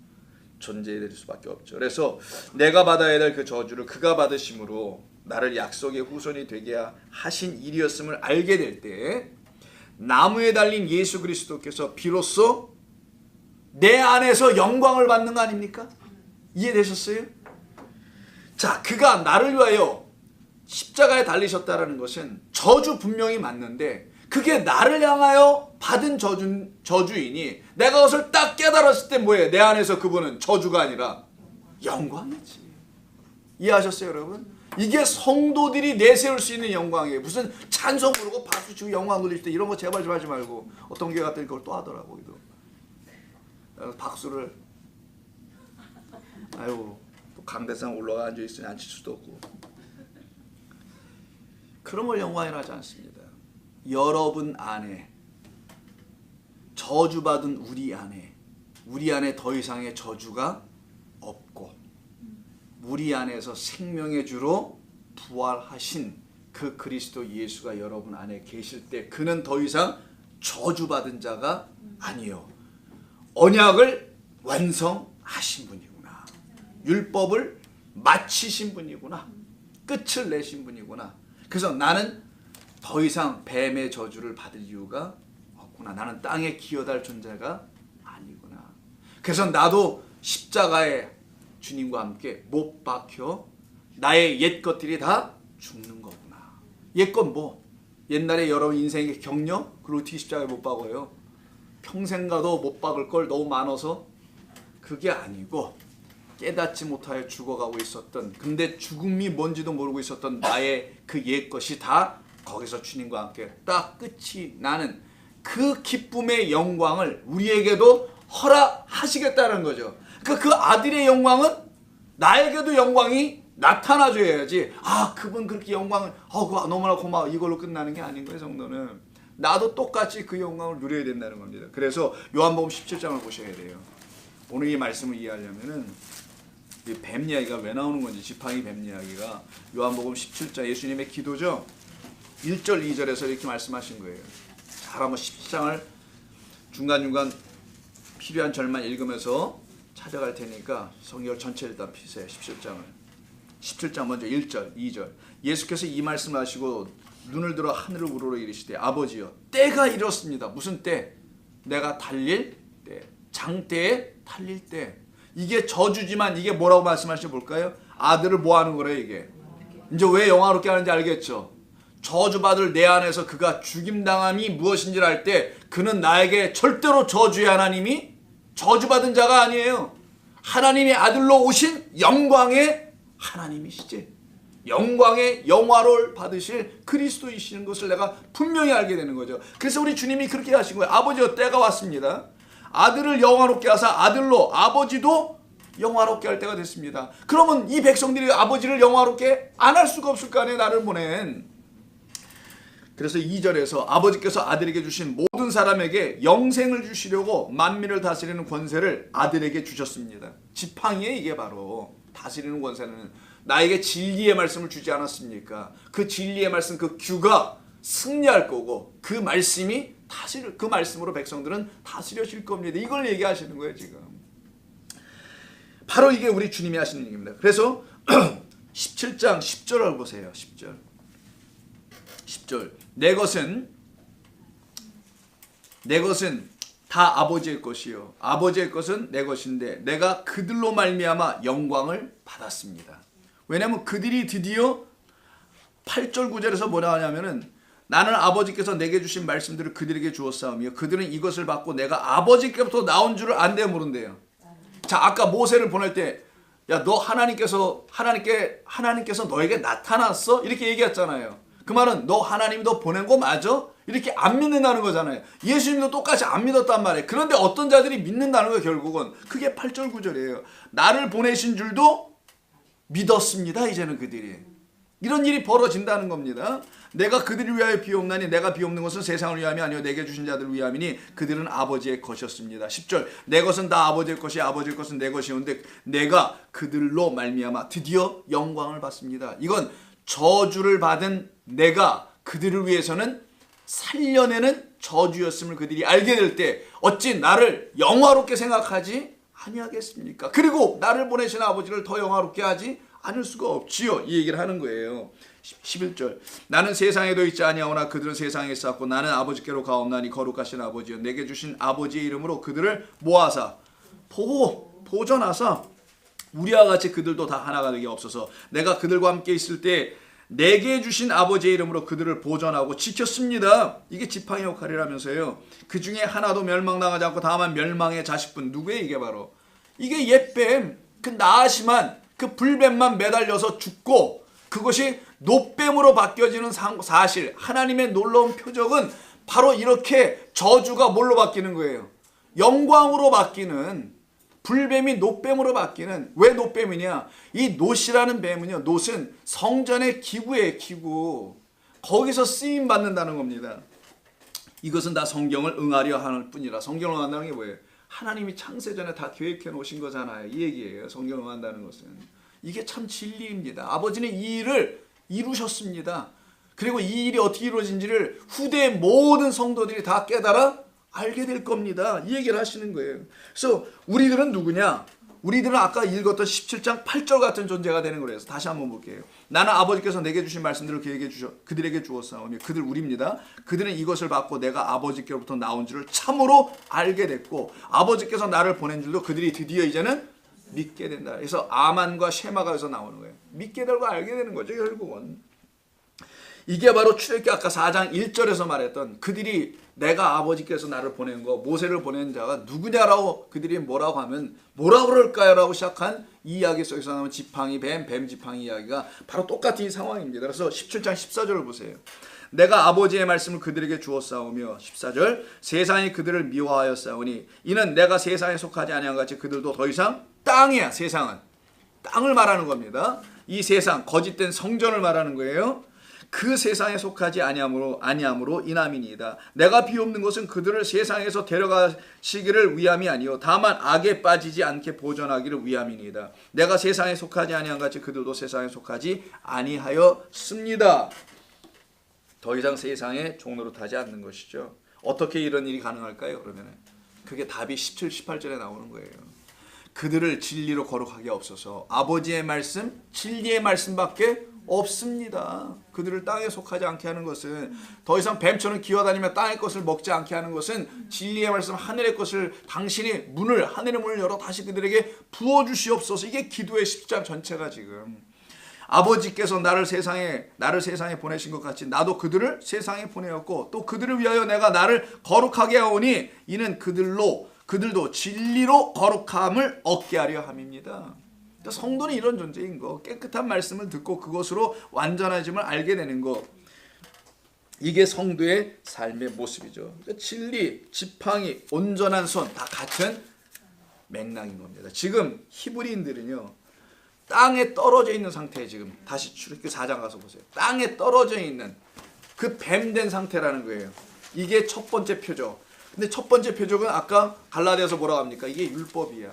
존재가 될 수밖에 없죠. 그래서 내가 받아야 될 그 저주를 그가 받으심으로 나를 약속의 후손이 되게 하신 일이었음을 알게 될 때 나무에 달린 예수 그리스도께서 비로소 내 안에서 영광을 받는 거 아닙니까? 이해되셨어요? 자, 그가 나를 위하여 십자가에 달리셨다라는 것은 저주 분명히 맞는데 그게 나를 향하여 받은 저주이니 내가 그것을 딱 깨달았을 때 뭐예요? 내 안에서 그분은 저주가 아니라 영광이지. 이해하셨어요, 여러분? 이게 성도들이 내세울 수 있는 영광이에요. 무슨 찬송 부르고 박수 치고 영광 돌릴 때 이런 거 제발 좀 하지 말고 어떤 교회 갔더니 그걸 또 하더라고. 박수를 또 강대상 올라가 앉아있으니 앉힐 수도 없고 그런 걸 영광이라 하지 않습니다. 여러분 안에 저주받은 우리 안에 더 이상의 저주가 없고 우리 안에서 생명의 주로 부활하신 그 그리스도 예수가 여러분 안에 계실 때 그는 더 이상 저주받은 자가 아니요 언약을 완성하신 분이구나. 율법을 마치신 분이구나. 끝을 내신 분이구나. 그래서 나는 더 이상 뱀의 저주를 받을 이유가 없구나. 나는 땅에 기어달 존재가 아니구나. 그래서 나도 십자가에 주님과 함께 못 박혀 나의 옛 것들이 다 죽는 거구나. 옛것 뭐? 옛날에 여러분 인생의 격려? 그걸 어떻게 십자가에 못 박아요? 평생 가도 못 박을 걸 너무 많아서 그게 아니고 깨닫지 못하여 죽어가고 있었던 근데 죽음이 뭔지도 모르고 있었던 나의 그 옛 것이 다 거기서 주님과 함께 딱 끝이 나는 그 기쁨의 영광을 우리에게도 허락하시겠다는 거죠. 그 아들의 영광은 나에게도 영광이 나타나줘야지. 그분 그렇게 영광을 그거 너무나 고마워 이걸로 끝나는 게 아닌 거예요. 성도는 나도 똑같이 그 영광을 누려야 된다는 겁니다. 그래서 요한복음 17장을 보셔야 돼요. 오늘 이 말씀을 이해하려면은 이 뱀 이야기가 왜 나오는 건지 지팡이 뱀 이야기가 요한복음 17장 예수님의 기도죠. 1절 2절에서 이렇게 말씀하신 거예요. 잘 한번 17장을 중간중간 필요한 절만 읽으면서 찾아갈 테니까 성경 전체를 다 피세요. 17장을. 17장 먼저 1절, 2절. 예수께서 이 말씀을 하시고 눈을 들어 하늘을 우러러 이르시되 아버지여 때가 이렇습니다. 무슨 때? 내가 달릴 때. 장대에 달릴 때. 이게 저주지만 이게 뭐라고 말씀하시는지 볼까요? 아들을 뭐 하는 거래요 이게. 이제 왜 영화롭게 하는지 알겠죠? 저주받을 내 안에서 그가 죽임당함이 무엇인지를 알 때 그는 나에게 절대로 저주의 하나님이 저주받은 자가 아니에요. 하나님의 아들로 오신 영광의 하나님이시지. 영광의 영화를 받으실 그리스도이시는 것을 내가 분명히 알게 되는 거죠. 그래서 우리 주님이 그렇게 하신 거예요. 아버지여 때가 왔습니다. 아들을 영화롭게 하사 아들로 아버지도 영화롭게 할 때가 됐습니다. 그러면 이 백성들이 아버지를 영화롭게 안 할 수가 없을 거 아니에요. 나를 보낸. 그래서 2절에서 아버지께서 아들에게 주신 모든 사람에게 영생을 주시려고 만민을 다스리는 권세를 아들에게 주셨습니다. 지팡이에 이게 바로 다스리는 권세는 나에게 진리의 말씀을 주지 않았습니까? 그 진리의 말씀, 그 규가 승리할 거고 그 말씀이 그 말씀으로 백성들은 다스려질 겁니다. 이걸 얘기하시는 거예요 지금. 바로 이게 우리 주님이 하시는 얘기입니다. 그래서 17장 10절을 보세요. 10절 내 것은 다 아버지의 것이요 아버지의 것은 내 것인데 내가 그들로 말미암아 영광을 받았습니다. 왜냐하면 그들이 드디어 8절 9절에서 뭐라 하냐면은 나는 아버지께서 내게 주신 말씀들을 그들에게 주었사오며 그들은 이것을 받고 내가 아버지께부터 나온 줄을 안되 모른대요. 자, 아까 모세를 보낼 때 야, 너 하나님께서 너에게 나타났어? 이렇게 얘기했잖아요. 그 말은 너 하나님이 너 보낸 거 맞아? 이렇게 안 믿는다는 거잖아요. 예수님도 똑같이 안 믿었단 말이에요. 그런데 어떤 자들이 믿는다는 거예요. 결국은 그게 8절 9절이에요. 나를 보내신 줄도 믿었습니다. 이제는 그들이. 이런 일이 벌어진다는 겁니다. 내가 그들을 위하여 비옵나니 내가 비옵는 것은 세상을 위함이 아니요 내게 주신 자들을 위함이니 그들은 아버지의 것이었습니다. 10절 내 것은 다 아버지의 것이 아버지의 것은 내 것이었는데 내가 그들로 말미암아 드디어 영광을 받습니다. 이건 저주를 받은 내가 그들을 위해서는 살려내는 저주였음을 그들이 알게 될 때 어찌 나를 영화롭게 생각하지 아니하겠습니까? 그리고 나를 보내신 아버지를 더 영화롭게 하지 않을 수가 없지요. 이 얘기를 하는 거예요. 11절 나는 세상에도 있지 아니하오나 그들은 세상에 있었고 나는 아버지께로 가옵나니 거룩하신 아버지여 내게 주신 아버지의 이름으로 그들을 모아사 보존하사 우리와 같이 그들도 다 하나가 되게 없어서 내가 그들과 함께 있을 때 내게 주신 아버지의 이름으로 그들을 보존하고 지켰습니다. 이게 지팡이 역할이라면서요. 그 중에 하나도 멸망당하지 않고 다만 멸망의 자식분 누구예요? 이게 바로 이게 옛뱀 그 나아심한 그 불뱀만 매달려서 죽고 그것이 노뱀으로 바뀌어지는 사실 하나님의 놀라운 표적은 바로 이렇게 저주가 뭘로 바뀌는 거예요? 영광으로 바뀌는 불뱀이 노뱀으로 바뀌는 왜 노뱀이냐? 이 놋이라는 뱀은요. 놋은 성전의 기구예요. 기구. 거기서 쓰임 받는다는 겁니다. 이것은 다 성경을 응하려 하는 뿐이라. 성경을 응한다는 게 뭐예요? 하나님이 창세전에 다 계획해 놓으신 거잖아요. 이 얘기예요. 성경을 응한다는 것은. 이게 참 진리입니다. 아버지는 이 일을 이루셨습니다. 그리고 이 일이 어떻게 이루어진지를 후대의 모든 성도들이 다 깨달아 알게 될 겁니다. 이 얘기를 하시는 거예요. 그래서 우리들은 누구냐? 우리들은 아까 읽었던 17장 8절 같은 존재가 되는 거예요. 다시 한번 볼게요. 나는 아버지께서 내게 주신 말씀들을 그들에게 주었사오며 그들 우리입니다. 그들은 이것을 받고 내가 아버지께로부터 나온 줄을 참으로 알게 됐고 아버지께서 나를 보낸 줄도 그들이 드디어 이제는 믿게 된다. 그래서 아만과 쉐마가 여기서 나오는 거예요. 믿게 되고 알게 되는 거죠. 결국은. 이게 바로 출애굽기 아까 4장 1절에서 말했던 그들이 내가 아버지께서 나를 보낸 거 모세를 보낸 자가 누구냐라고 그들이 뭐라고 하면 뭐라 그럴까요? 라고 시작한 이 이야기 속에서 나오는 지팡이 뱀 지팡이 이야기가 바로 똑같은 이 상황입니다. 그래서 17장 14절을 보세요. 내가 아버지의 말씀을 그들에게 주었사오며 14절 세상이 그들을 미워하였사오니 이는 내가 세상에 속하지 아니한 같이 그들도 더 이상 땅이야. 세상은 땅을 말하는 겁니다. 이 세상 거짓된 성전을 말하는 거예요. 그 세상에 속하지 아니함으로 인함이니이다. 내가 비옵는 것은 그들을 세상에서 데려가시기를 위함이 아니요 다만 악에 빠지지 않게 보존하기를 위함이니이다. 내가 세상에 속하지 아니한 같이 그들도 세상에 속하지 아니하였습니다. 더 이상 세상의 종노릇하지 않는 것이죠. 어떻게 이런 일이 가능할까요? 그러면 그게 답이 17, 18절에 나오는 거예요. 그들을 진리로 거룩하게 없어서 아버지의 말씀, 진리의 말씀밖에 없습니다. 그들을 땅에 속하지 않게 하는 것은 더 이상 뱀처럼 기어다니며 땅의 것을 먹지 않게 하는 것은 진리의 말씀 하늘의 것을 당신이 하늘의 문을 열어 다시 그들에게 부어주시옵소서. 이게 기도의 10장 전체가 지금 아버지께서 나를 세상에 보내신 것 같이 나도 그들을 세상에 보내었고 또 그들을 위하여 내가 나를 거룩하게 하오니 이는 그들도 진리로 거룩함을 얻게 하려 함입니다. 성도는 이런 존재인 거. 깨끗한 말씀을 듣고 그것으로 완전해짐을 알게 되는 거. 이게 성도의 삶의 모습이죠. 진리, 지팡이, 온전한 손 다 같은 맥락인 겁니다. 지금 히브리인들은요. 땅에 떨어져 있는 상태에 지금 다시 출애굽기 4장 가서 보세요. 땅에 떨어져 있는 그 뱀된 상태라는 거예요. 이게 첫 번째 표적. 근데 첫 번째 표적은 아까 갈라디아서 뭐라고 합니까? 이게 율법이야.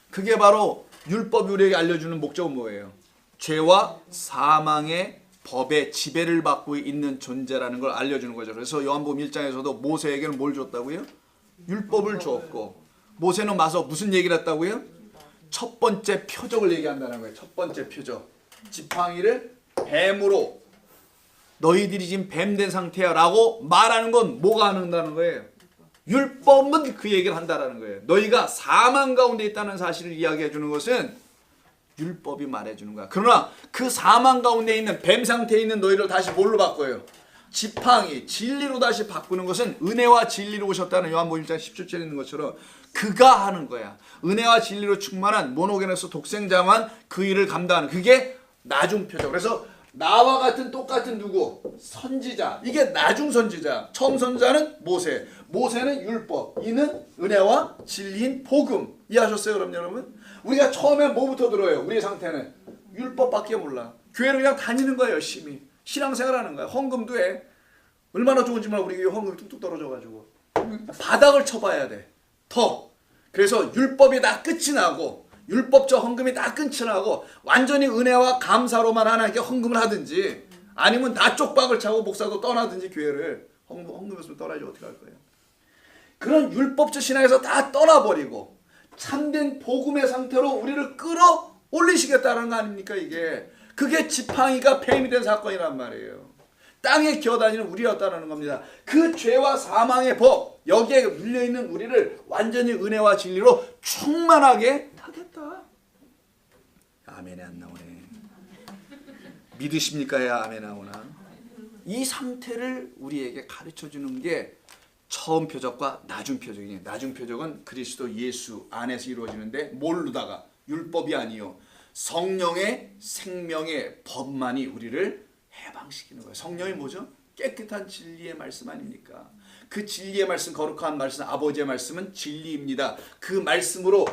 그게 바로 율법이 우리에게 알려주는 목적은 뭐예요? 죄와 사망의 법의 지배를 받고 있는 존재라는 걸 알려주는 거죠. 그래서 요한복음 1장에서도 모세에게는 뭘 줬다고요? 율법을 줬고, 모세는 와서 무슨 얘기를 했다고요? 첫 번째 표적을 얘기한다는 거예요. 첫 번째 표적. 지팡이를 뱀으로, 너희들이 지금 뱀된 상태야 라고 말하는 건 뭐가 한다는 거예요? 율법은 그 얘기를 한다는 거예요. 너희가 사망 가운데 있다는 사실을 이야기해 주는 것은 율법이 말해주는 거야. 그러나 그 사망 가운데 있는 뱀 상태에 있는 너희를 다시 뭘로 바꿔요? 지팡이, 진리로 다시 바꾸는 것은 은혜와 진리로 오셨다는 요한복음 1장 10절에 있는 것처럼 그가 하는 거야. 은혜와 진리로 충만한 모노게네스 독생자만 그 일을 감당하는, 그게 나중 표적. 그래서 나와 같은 똑같은 누구? 선지자. 이게 나중 선지자. 처음 선지자는 모세. 모세는 율법. 이는 은혜와 진리인 복음. 이해하셨어요, 그럼 여러분? 우리가 처음에 뭐부터 들어요? 우리의 상태는 율법밖에 몰라. 교회를 그냥 다니는 거야, 열심히. 신앙생활하는 거야. 헌금도 해. 얼마나 좋은지 몰라. 우리 교회 헌금이 뚝뚝 떨어져가지고 바닥을 쳐봐야 돼. 더. 그래서 율법이 다 끝이 나고, 율법적 헌금이 다 끝이 나고 완전히 은혜와 감사로만 하나님께 헌금을 하든지, 아니면 다 쪽박을 차고 목사도 떠나든지 교회를 헌금했으면 떠나지 어떻게 할 거예요? 그런 율법적 신앙에서 다 떠나버리고 참된 복음의 상태로 우리를 끌어올리시겠다는 거 아닙니까? 이게 그게 지팡이가 뱀이 된 사건이란 말이에요. 땅에 기어다니는 우리였다는 겁니다. 그 죄와 사망의 법, 여기에 물려있는 우리를 완전히 은혜와 진리로 충만하게 하겠다. 아멘이 안 나오네. 믿으십니까? 해야 아멘 나오나? 이 상태를 우리에게 가르쳐주는 게 처음 표적과 나중 표적이에요. 나중 표적은 그리스도 예수 안에서 이루어지는데, 뭘로다가? 율법이 아니요, 성령의 생명의 법만이 우리를 해방시키는 거예요. 성령이 뭐죠? 깨끗한 진리의 말씀 아닙니까? 그 진리의 말씀, 거룩한 말씀, 아버지의 말씀은 진리입니다. 그 말씀으로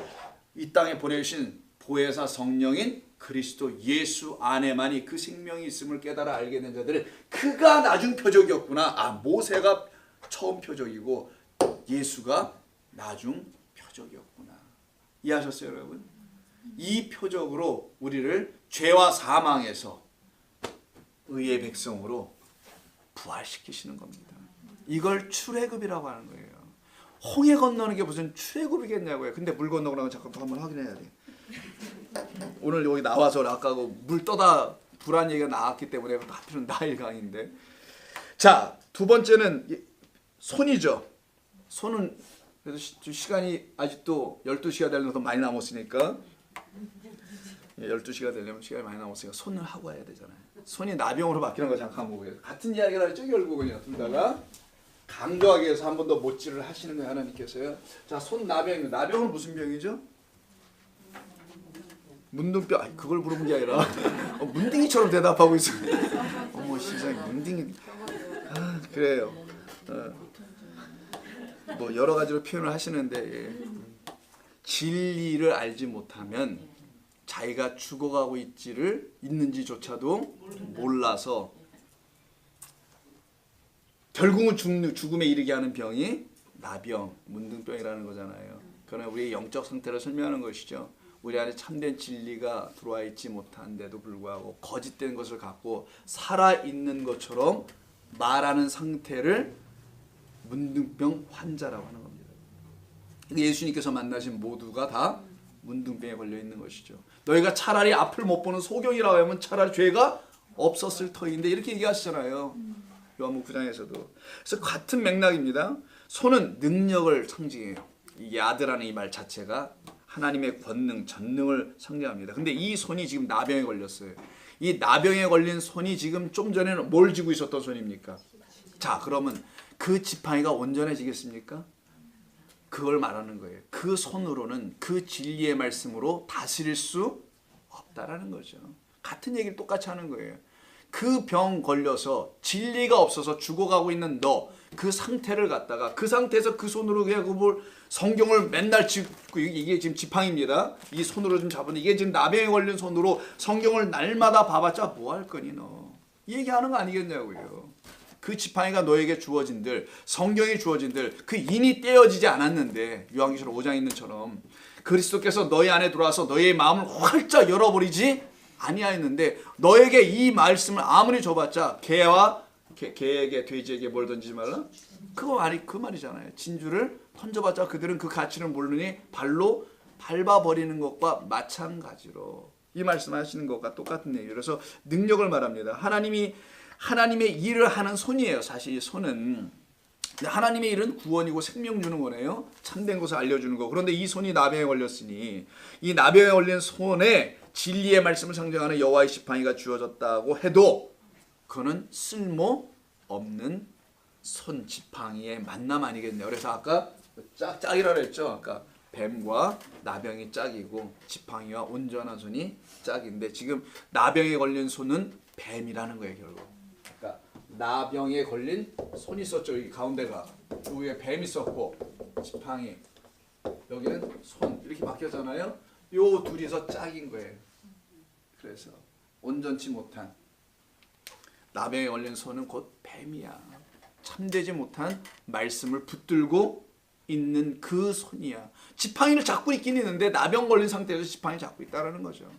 이 땅에 보내주신 보혜사 성령인 그리스도 예수 안에만이 그 생명이 있음을 깨달아 알게 된 자들은 그가 나중 표적이었구나. 아, 모세가 처음 표적이고 예수가 나중 표적이었구나. 이해하셨어요, 여러분? 이 표적으로 우리를 죄와 사망에서 의의 백성으로 부활시키시는 겁니다. 이걸 출애굽이라고 하는 거예요. 홍해 건너는 게 무슨 출애굽이겠냐고요. 근데 물 건너고 나면 잠깐 또 한번 확인해야 돼. 오늘 여기 나와서 아까 물 떠다 불안 얘기가 나왔기 때문에 하필은 나일 강인데. 자, 두 번째는 손이죠. 손은 그래도 시간이 아직도 12시가 되려면 더 많이 남았으니까, 12시가 되려면 시간이 많이 남았으니까 손을 하고 해야 되잖아요. 손이 나병으로 바뀌는 거 잠깐 보고요. 같은 이야기를 하죠, 결국은요. 둘 다가 강조하기 위해서 한 번 더 못질을 하시는 거예요, 하나님께서요. 자, 손 나병. 나병은 무슨 병이죠? 문둥병. 아니, 그걸 물어본 게 아니라 문둥이처럼 대답하고 있어요. 어머 세상에, 문둥이. 아, 그래요. 뭐 여러 가지로 표현을 하시는데, 예. 진리를 알지 못하면 자기가 죽어가고 있는지조차도 몰라서 결국은 죽음에 이르게 하는 병이 나병, 문둥병이라는 거잖아요. 그러나 우리의 영적 상태를 설명하는 것이죠. 우리 안에 참된 진리가 들어와 있지 못한데도 불구하고 거짓된 것을 갖고 살아있는 것처럼 말하는 상태를 문둥병 환자라고 하는 겁니다. 예수님께서 만나신 모두가 다 문둥병에 걸려 있는 것이죠. 너희가 차라리 앞을 못 보는 소경이라고 하면 차라리 죄가 없었을 터인데, 이렇게 얘기하시잖아요. 요한복음 9장에서도. 그래서 같은 맥락입니다. 손은 능력을 상징해요. 이 야드라는 이 말 자체가 하나님의 권능, 전능을 상징합니다. 근데 이 손이 지금 나병에 걸렸어요. 이 나병에 걸린 손이 지금 좀 전에는 뭘 쥐고 있었던 손입니까? 자, 그러면 그 지팡이가 온전해지겠습니까? 그걸 말하는 거예요. 그 손으로는 그 진리의 말씀으로 다스릴 수 없다라는 거죠. 같은 얘기를 똑같이 하는 거예요. 그 병 걸려서 진리가 없어서 죽어가고 있는 너, 그 상태를 갖다가 그 상태에서 그 손으로 그냥 성경을 맨날 짚고, 이게 지금 지팡이입니다. 이 손으로 좀 잡았는데, 이게 지금 나병에 걸린 손으로 성경을 날마다 봐봤자 뭐 할 거니 너. 이 얘기하는 거 아니겠냐고요. 그 지팡이가 너에게 주어진들, 성경에 주어진들 그 인이 떼어지지 않았는데 요한계시록 5장에 있는처럼 그리스도께서 너희 안에 들어와서 너희의 마음을 활짝 열어버리지 아니하였는데 너에게 이 말씀을 아무리 줘봤자 개에게 돼지에게 뭘 던지지 말라? 그 말이잖아요. 진주를 던져봤자 그들은 그 가치를 모르니 발로 밟아버리는 것과 마찬가지로 이 말씀하시는 것과 똑같은 얘기예요. 그래서 능력을 말합니다. 하나님의 일을 하는 손이에요. 사실 이 손은 하나님의 일은 구원이고 생명 주는 거네요. 참된 것을 알려주는 거. 그런데 이 손이 나병에 걸렸으니 이 나병에 걸린 손에 진리의 말씀을 상징하는 여호와의 지팡이가 주어졌다고 해도 그거는 쓸모 없는 손 지팡이의 만남 아니겠네요. 그래서 아까 짝이라 그랬죠. 아까 뱀과 나병이 짝이고 지팡이와 온전한 손이 짝인데 지금 나병에 걸린 손은 뱀이라는 거예요. 결국. 그러니까 나병에 걸린 손이 있었죠. 여기 가운데가 위에 뱀이 있었고 지팡이 여기는 손 이렇게 바뀌었잖아요. 요 둘이서 짝인 거예요. 그래서 온전치 못한 나병에 걸린 손은 곧 뱀이야. 참되지 못한 말씀을 붙들고 있는 그 손이야. 지팡이를 잡고 있긴 있는데 나병 걸린 상태에서 지팡이 잡고 있다라는 거죠.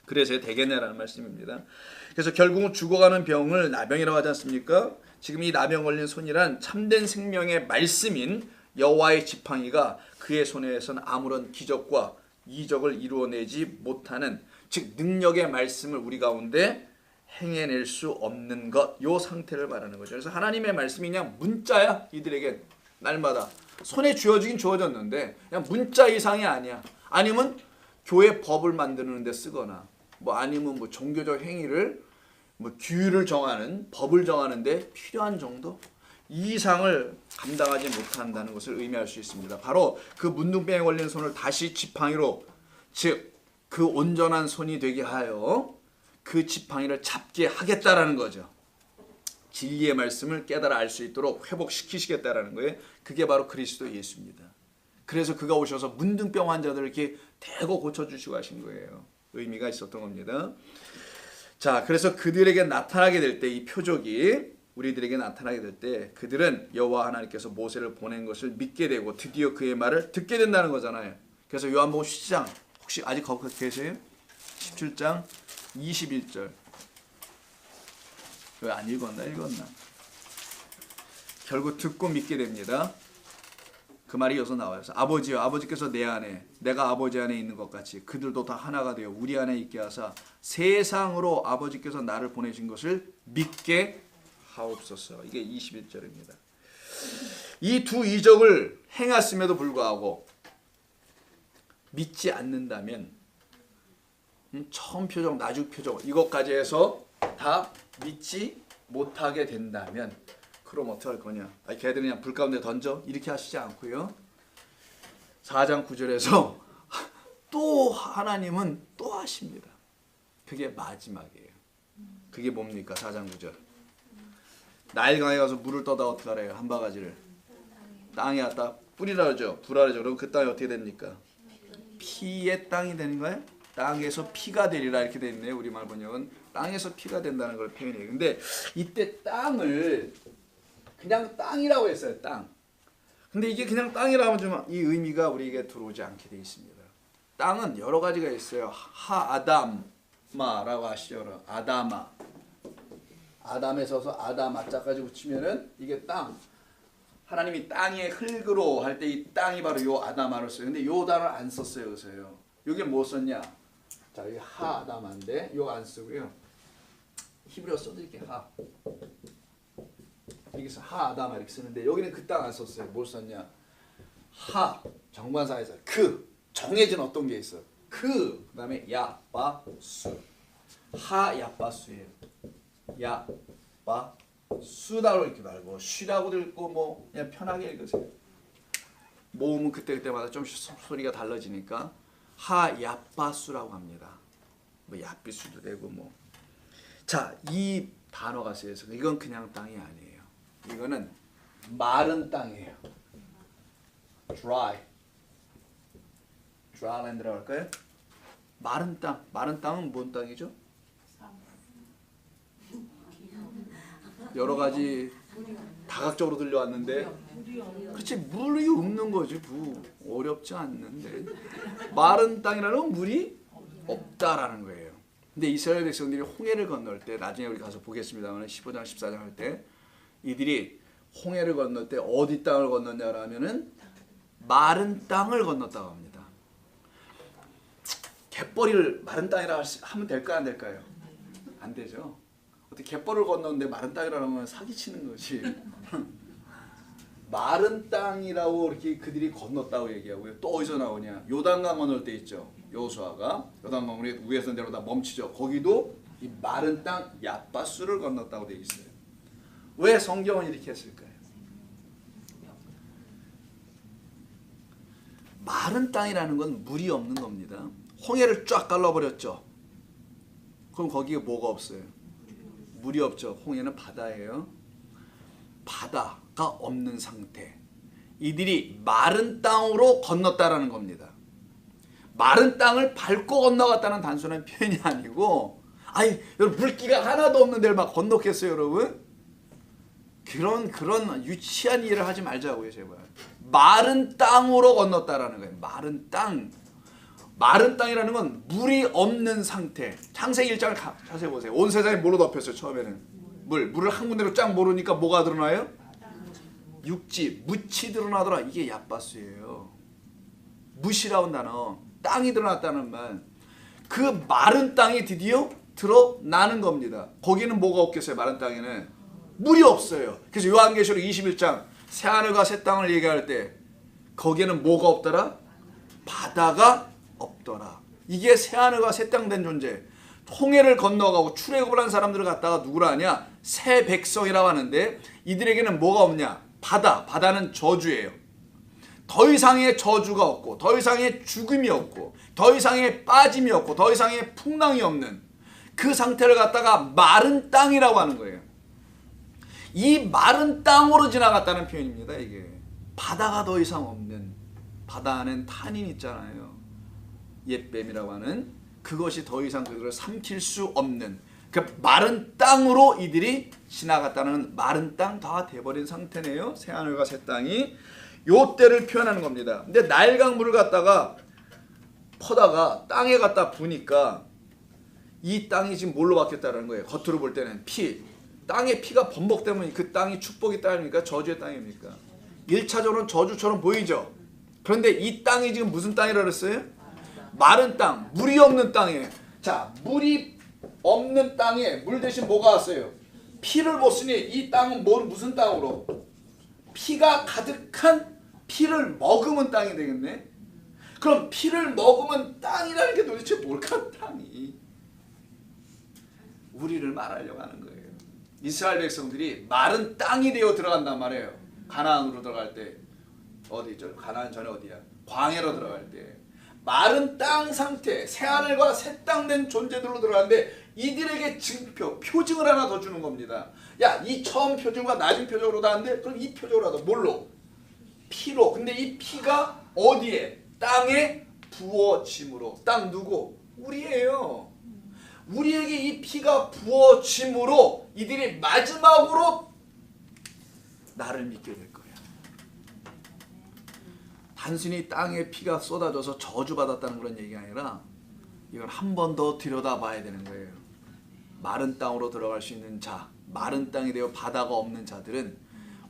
그래서 대개냐라는 말씀입니다. 그래서 결국은 죽어가는 병을 나병이라고 하지 않습니까? 지금 이 나병 걸린 손이란 참된 생명의 말씀인 여호와의 지팡이가 그의 손에서는 아무런 기적과 이적을 이루어내지 못하는 즉 능력의 말씀을 우리 가운데 행해낼 수 없는 것, 요 상태를 말하는 거죠. 그래서 하나님의 말씀이 그냥 문자야. 이들에게 날마다 손에 쥐어지긴 주어졌는데 그냥 문자 이상이 아니야. 아니면 교회 법을 만드는 데 쓰거나 뭐 아니면 뭐 종교적 행위를 뭐 규율을 정하는 법을 정하는데 필요한 정도 이 이상을 감당하지 못한다는 것을 의미할 수 있습니다. 바로 그 문둥병에 걸린 손을 다시 지팡이로 즉 그 온전한 손이 되게 하여 그 지팡이를 잡게 하겠다라는 거죠. 진리의 말씀을 깨달아 알 수 있도록 회복시키시겠다라는 거예요. 그게 바로 그리스도 예수입니다. 그래서 그가 오셔서 문둥병 환자들을 이렇게 대고 고쳐주시고 하신 거예요. 의미가 있었던 겁니다. 자, 그래서 그들에게 나타나게 될 때 이 표적이 우리들에게 나타나게 될 때 그들은 여호와 하나님께서 모세를 보낸 것을 믿게 되고 드디어 그의 말을 듣게 된다는 거잖아요. 그래서 요한복음 10장 혹시 아직 거기 계세요? 17장 21절 왜 안 읽었나? 결국 듣고 믿게 됩니다. 그 말이 여기서 나와요. 아버지여 아버지께서 내 안에 내가 아버지 안에 있는 것 같이 그들도 다 하나가 되어 우리 안에 있게 하사 세상으로 아버지께서 나를 보내신 것을 믿게 하옵소서. 이게 21절입니다. 이 두 이적을 행했음에도 불구하고 믿지 않는다면 처음 표적, 나중 표적 이것까지 해서 다 믿지 못하게 된다면 그럼 어떻게 할 거냐? 걔들은 그냥 불 가운데 던져? 이렇게 하시지 않고요. 4장 9절에서 또 하나님은 또 하십니다. 그게 마지막이에요. 그게 뭡니까? 4장 9절. 나일강에 가서 물을 떠다 어떻게 하래요? 한 바가지를 땅에 갖다 뿌리라 그러죠. 부라 그러죠. 그럼 그 땅이 어떻게 됩니까? 피의 땅이 되는 거예요? 땅에서 피가 되리라 이렇게 돼 있네요. 우리말 번역은 땅에서 피가 된다는 걸 표현해요. 근데 이때 땅을 그냥 땅이라고 했어요. 땅. 근데 이게 그냥 땅이라고 하면 좀 이 의미가 우리에게 들어오지 않게 돼 있습니다. 땅은 여러 가지가 있어요. 하아담마라고 하시죠. 아다마. 아담에 서서 아다마자까지 붙이면은 이게 땅. 하나님이 땅의 흙으로 할 때 이 땅이 바로 요 아다마를 써요. 근데 요 단어를 안 썼어요. 여기서요. 여기 뭐 썼냐? 자, 여기 하아담인데 요 안 쓰고요. 히브리어 써드릴게요. 하. 여기서 하아담 이렇게 쓰는데 여기는 그 땅 안 썼어요. 뭘 썼냐? 하 정관사에서 그 정해진 어떤 게 있어. 그다음에 야바수. 하야바수예요. 야바수다로 이렇게 말고 쉬라고도 읽고 뭐 그냥 편하게 읽으세요. 모음은 그때마다 좀 소리가 달라지니까 하야바수라고 합니다. 뭐 야비수도 되고 뭐. 자, 이 단어가 쓰여서 이건 그냥 땅이 아니에요. 이거는 마른 땅이에요. dry land라고 할까요? 마른 땅. 마른 땅은 뭔 땅이죠? 여러 가지 다각적으로 들려왔는데, 그렇지, 물이 없는 거지. 어렵지 않는데. 마른 땅이라는 건 물이 없다라는 거예요. 근데 이스라엘 백성들이 홍해를 건널 때, 나중에 우리 가서 보겠습니다만 15장 14장 할 때 이들이 홍해를 건널 때 어디 땅을 건넜냐라면은 마른 땅을 건넜다고 합니다. 갯벌을 마른 땅이라고 하면 될까 안 될까요? 안 되죠. 어떻게 갯벌을 건너는데 마른 땅이라고 하면 사기치는 거지. 마른 땅이라고 이렇게 그들이 건넜다고 얘기하고요. 또 어디서 나오냐? 요단강 건널 때 있죠. 여호수아가 요단강을 위에서 내려다 멈추죠. 거기도 이 마른 땅 얏바스를 건넜다고 되어 있어요. 왜 성경은 이렇게 했을까요? 마른 땅이라는 건 물이 없는 겁니다. 홍해를 쫙 갈라버렸죠. 그럼 거기에 뭐가 없어요? 물이 없죠. 홍해는 바다예요. 바다가 없는 상태. 이들이 마른 땅으로 건넜다라는 겁니다. 마른 땅을 밟고 건너갔다는 단순한 표현이 아니고, 아니 여러분 물기가 하나도 없는 데를 막 건너겠어요, 여러분? 그런 유치한 일을 하지 말자고요, 제발. 마른 땅으로 건넜다라는 거예요. 마른 땅. 마른 땅이라는 건 물이 없는 상태. 창세기 1장을 자세히 보세요. 온 세상이 뭘로 덮였어요, 처음에는? 물을 한 군데로 쫙 모르니까 뭐가 드러나요? 육지, 묻이 드러나더라. 이게 얏바스예요. 묻이라는 단어, 땅이 드러났다는 말. 그 마른 땅이 드디어 드러나는 겁니다. 거기는 뭐가 없겠어요? 마른 땅에는 물이 없어요. 그래서 요한계시록 21장 새하늘과 새 땅을 얘기할 때 거기에는 뭐가 없더라? 바다가 없더라. 이게 새하늘과 새 땅 된 존재. 홍해를 건너가고 출애굽을 한 사람들을 갖다가 누구라 하냐? 새 백성이라고 하는데, 이들에게는 뭐가 없냐? 바다는 저주예요. 더 이상의 저주가 없고, 더 이상의 죽음이 없고, 더 이상의 빠짐이 없고, 더 이상의 풍랑이 없는 그 상태를 갖다가 마른 땅이라고 하는 거예요. 이 마른 땅으로 지나갔다는 표현입니다. 이게 바다가 더 이상 없는, 바다 안엔 탄인 있잖아요. 옛뱀이라고 하는, 그것이 더 이상 그들을 삼킬 수 없는 그 마른 땅으로 이들이 지나갔다는, 마른 땅 다 돼버린 상태네요. 새하늘과 새 땅이. 요 때를 표현하는 겁니다. 근데 나일강 물을 갖다가 퍼다가 땅에 갖다 부니까 이 땅이 지금 뭘로 바뀌었다는 거예요. 겉으로 볼 때는 피. 땅에 피가 범벅되면 그 땅이 축복의 땅입니까? 저주의 땅입니까? 1차적으로는 저주처럼 보이죠. 그런데 이 땅이 지금 무슨 땅이라 그랬어요? 마른 땅, 물이 없는 땅에. 자, 물이 없는 땅에 물 대신 뭐가 왔어요? 피를 못 쓰니 이 땅은 무슨 땅으로? 피가 가득한 피를 머금은 땅이 되겠네. 그럼 피를 머금은 땅이라는 게 도대체 뭘까? 땅이 우리를 말하려고 하는 거예요. 이스라엘 백성들이 마른 땅이 되어 들어간단 말이에요. 가나안으로 들어갈 때. 어디죠? 가나안 전에 어디야? 광야로 들어갈 때 마른 땅 상태, 새하늘과 새 땅 된 존재들로 들어가는데, 이들에게 증표, 표징을 하나 더 주는 겁니다. 야, 이 처음 표징과 나중 표적으로 다는데, 그럼 이 표적으로 하다 뭘로? 피로. 근데 이 피가 어디에? 땅에 부어짐으로. 땅 누구? 우리예요. 우리에게 이 피가 부어짐으로 이들이 마지막으로 나를 믿게 될 거야. 단순히 땅에 피가 쏟아져서 저주받았다는 그런 얘기가 아니라, 이걸 한 번 더 들여다봐야 되는 거예요. 마른 땅으로 들어갈 수 있는 자, 마른 땅이 되어 바다가 없는 자들은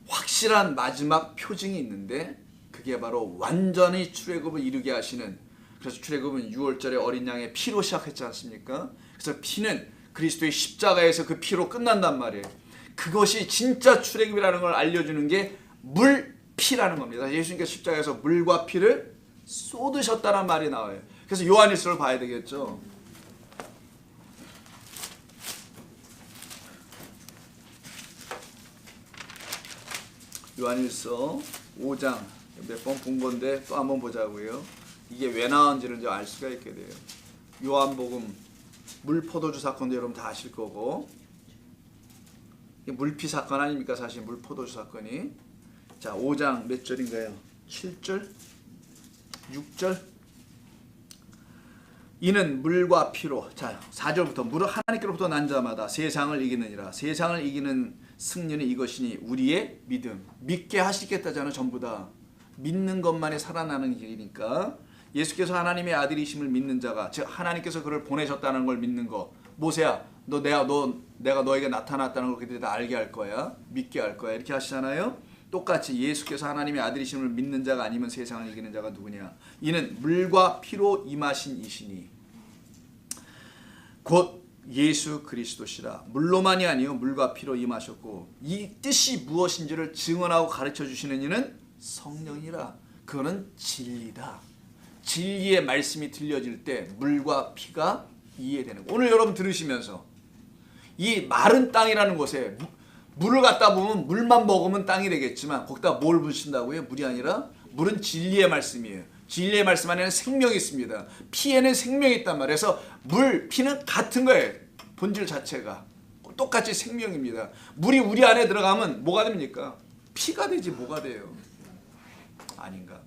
확실한 마지막 표징이 있는데, 그게 바로 완전히 출애굽을 이루게 하시는, 그래서 출애굽은 6월절에 어린 양의 피로 시작했지 않습니까? 그래서 피는 그리스도의 십자가에서 그 피로 끝난단 말이에요. 그것이 진짜 출애굽이라는 걸 알려주는 게 물피라는 겁니다. 예수님께서 십자가에서 물과 피를 쏟으셨다는 말이 나와요. 그래서 요한일서를 봐야 되겠죠. 요한일서 5장 몇 번 본 건데 또 한번 보자고요. 이게 왜 나온지를 이제 알 수가 있게 돼요. 요한복음 물포도주 사건도 여러분 다 아실 거고, 물피 사건 아닙니까? 사실 물포도주 사건이. 자, 5장 몇 절인가요? 7절? 6절? 이는 물과 피로, 자 4절부터 물은 하나님께로부터 난 자마다 세상을 이기느니라. 세상을 이기는 승리는 이것이니 우리의 믿음. 믿게 하시겠다잖아. 전부 다 믿는 것만이 살아나는 길이니까 예수께서 하나님의 아들이심을 믿는 자가, 즉 하나님께서 그를 보내셨다는 걸 믿는 거. 모세야 내가 너에게 나타났다는 걸 그들이 다 알게 할 거야. 믿게 할 거야. 이렇게 하시잖아요. 똑같이 예수께서 하나님의 아들이심을 믿는 자가 아니면 세상을 이기는 자가 누구냐. 이는 물과 피로 임하신 이시니 곧 예수 그리스도시라. 물로만이 아니요 물과 피로 임하셨고 이 뜻이 무엇인지를 증언하고 가르쳐 주시는 이는 성령이라. 그거는 진리다. 진리의 말씀이 들려질 때 물과 피가 이해되는 거예요. 오늘 여러분 들으시면서 이 마른 땅이라는 곳에 물을 갖다 보면 물만 먹으면 땅이 되겠지만 거기다 뭘 부으신다고요? 물이 아니라 물은 진리의 말씀이에요. 진리의 말씀 안에는 생명이 있습니다. 피에는 생명이 있단 말이에요. 그래서 물, 피는 같은 거예요. 본질 자체가 똑같이 생명입니다. 물이 우리 안에 들어가면 뭐가 됩니까? 피가 되지 뭐가 돼요? 아닌가?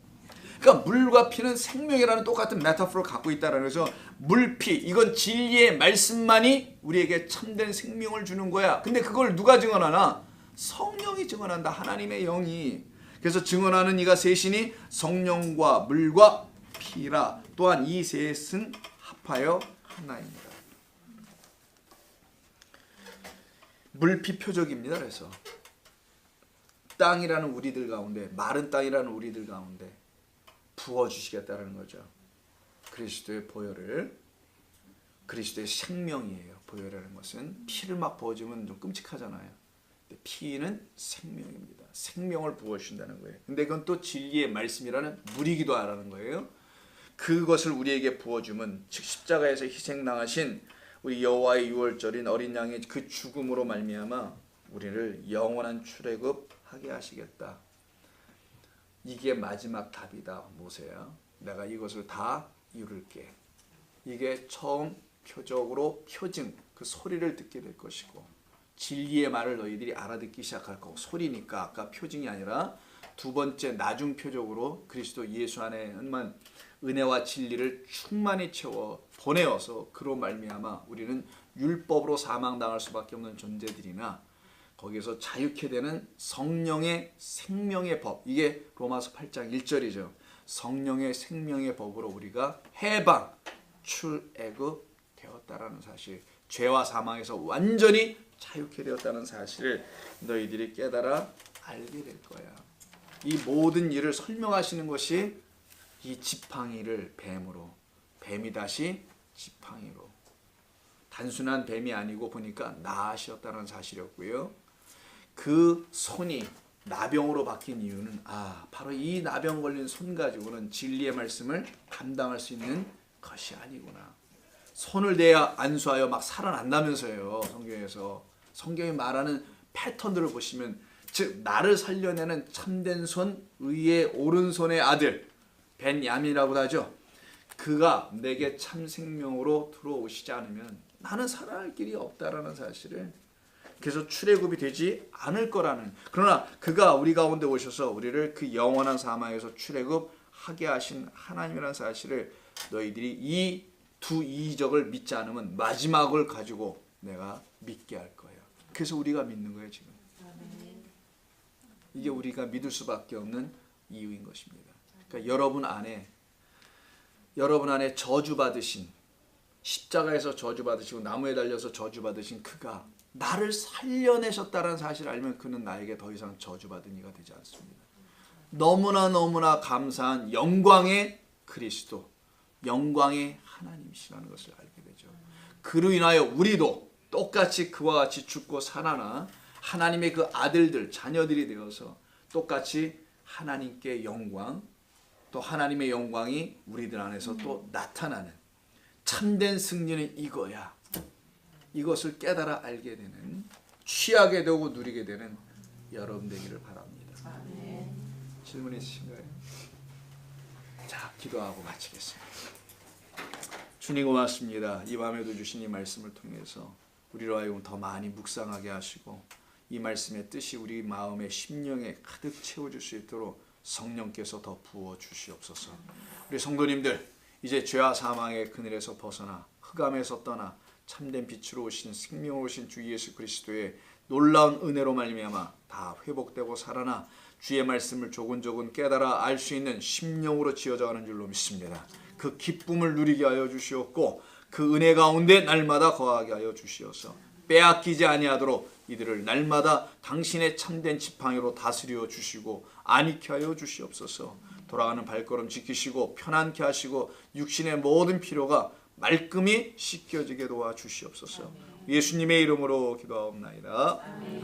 그러니까 물과 피는 생명이라는 똑같은 메타포를 갖고 있다는 거죠. 물, 피, 이건 진리의 말씀만이 우리에게 참된 생명을 주는 거야. 근데 그걸 누가 증언하나? 성령이 증언한다. 하나님의 영이. 그래서 증언하는 이가 셋이니 성령과 물과 피라. 또한 이 셋은 합하여 하나입니다. 물피 표적입니다. 그래서 땅이라는 우리들 가운데, 마른 땅이라는 우리들 가운데 부어주시겠다는 거죠. 그리스도의 보혈을. 그리스도의 생명이에요. 보혈이라는 것은 피를 막 부어주면 좀 끔찍하잖아요. 근데 피는 생명입니다. 생명을 부어주신다는 거예요. 근데 그건 또 진리의 말씀이라는 물이기도 하라는 거예요. 그것을 우리에게 부어주면, 즉 십자가에서 희생당하신 우리 여호와의 유월절인 어린 양의 그 죽음으로 말미암아 우리를 영원한 출애굽하게 하시겠다. 이게 마지막 답이다. 모세야, 내가 이것을 다 이룰게. 이게 처음 표적으로 표징, 그 소리를 듣게 될 것이고, 진리의 말을 너희들이 알아듣기 시작할 거고, 소리니까 아까 표징이 아니라 두 번째 나중 표적으로 그리스도 예수 안에만 은혜와 진리를 충만히 채워 보내어서 그로 말미암아 우리는 율법으로 사망당할 수밖에 없는 존재들이나 거기에서 자유케 되는 성령의 생명의 법, 이게 로마서 8장 1절이죠. 성령의 생명의 법으로 우리가 해방, 출애굽 되었다라는 사실, 죄와 사망에서 완전히 자유케 되었다는 사실을 너희들이 깨달아 알게 될 거야. 이 모든 일을 설명하시는 것이 이 지팡이를 뱀으로, 뱀이 다시 지팡이로, 단순한 뱀이 아니고 보니까 낫이었다는 사실이었고요. 그 손이 나병으로 바뀐 이유는 바로 이 나병 걸린 손 가지고는 진리의 말씀을 감당할 수 있는 것이 아니구나. 손을 대야 안수하여 막 살아난다면서요. 성경에서. 성경이 말하는 패턴들을 보시면, 즉 나를 살려내는 참된 손, 의의 오른손의 아들 벤야민이라고 하죠. 그가 내게 참 생명으로 들어오시지 않으면 나는 살아날 길이 없다라는 사실을, 그래서 출애굽이 되지 않을 거라는, 그러나 그가 우리 가운데 오셔서 우리를 그 영원한 사망에서 출애굽하게 하신 하나님이라는 사실을 너희들이 이 두 이적을 믿지 않으면 마지막을 가지고 내가 믿게 할 거예요. 그래서 우리가 믿는 거예요. 지금 이게 우리가 믿을 수밖에 없는 이유인 것입니다. 그러니까 여러분 안에 저주받으신, 십자가에서 저주받으시고 나무에 달려서 저주받으신 그가 나를 살려내셨다는 사실을 알면 그는 나에게 더 이상 저주받은 이가 되지 않습니다. 너무나 감사한 영광의 그리스도, 영광의 하나님이시라는 것을 알게 되죠. 그로 인하여 우리도 똑같이 그와 같이 죽고 살아나 하나님의 그 아들들, 자녀들이 되어서 똑같이 하나님께 영광, 또 하나님의 영광이 우리들 안에서 또 나타나는 참된 승리는 이거야. 이것을 깨달아 알게 되는, 취하게 되고 누리게 되는 여러분 되기를 바랍니다. 아멘. 질문 있으신가요? 자, 기도하고 마치겠습니다. 주님 고맙습니다. 이 밤에도 주신 이 말씀을 통해서 우리로 하여금 더 많이 묵상하게 하시고 이 말씀의 뜻이 우리 마음의 심령에 가득 채워줄 수 있도록 성령께서 더 부어 주시옵소서. 우리 성도님들, 이제 죄와 사망의 그늘에서 벗어나 흑암에서 떠나 참된 빛으로 오신 생명으로 오신 주 예수 그리스도의 놀라운 은혜로 말미암아 다 회복되고 살아나 주의 말씀을 조근조근 깨달아 알 수 있는 심령으로 지어져가는 줄로 믿습니다. 그 기쁨을 누리게 하여 주시옵고 그 은혜 가운데 날마다 거하게 하여 주시어서 빼앗기지 아니하도록 이들을 날마다 당신의 참된 지팡이로 다스려 주시고 안익게 하여 주시옵소서. 돌아가는 발걸음 지키시고 편안케 하시고 육신의 모든 피로가 말끔히 씻겨지게 도와주시옵소서. 예수님의 이름으로 기도하옵나이다. 아멘.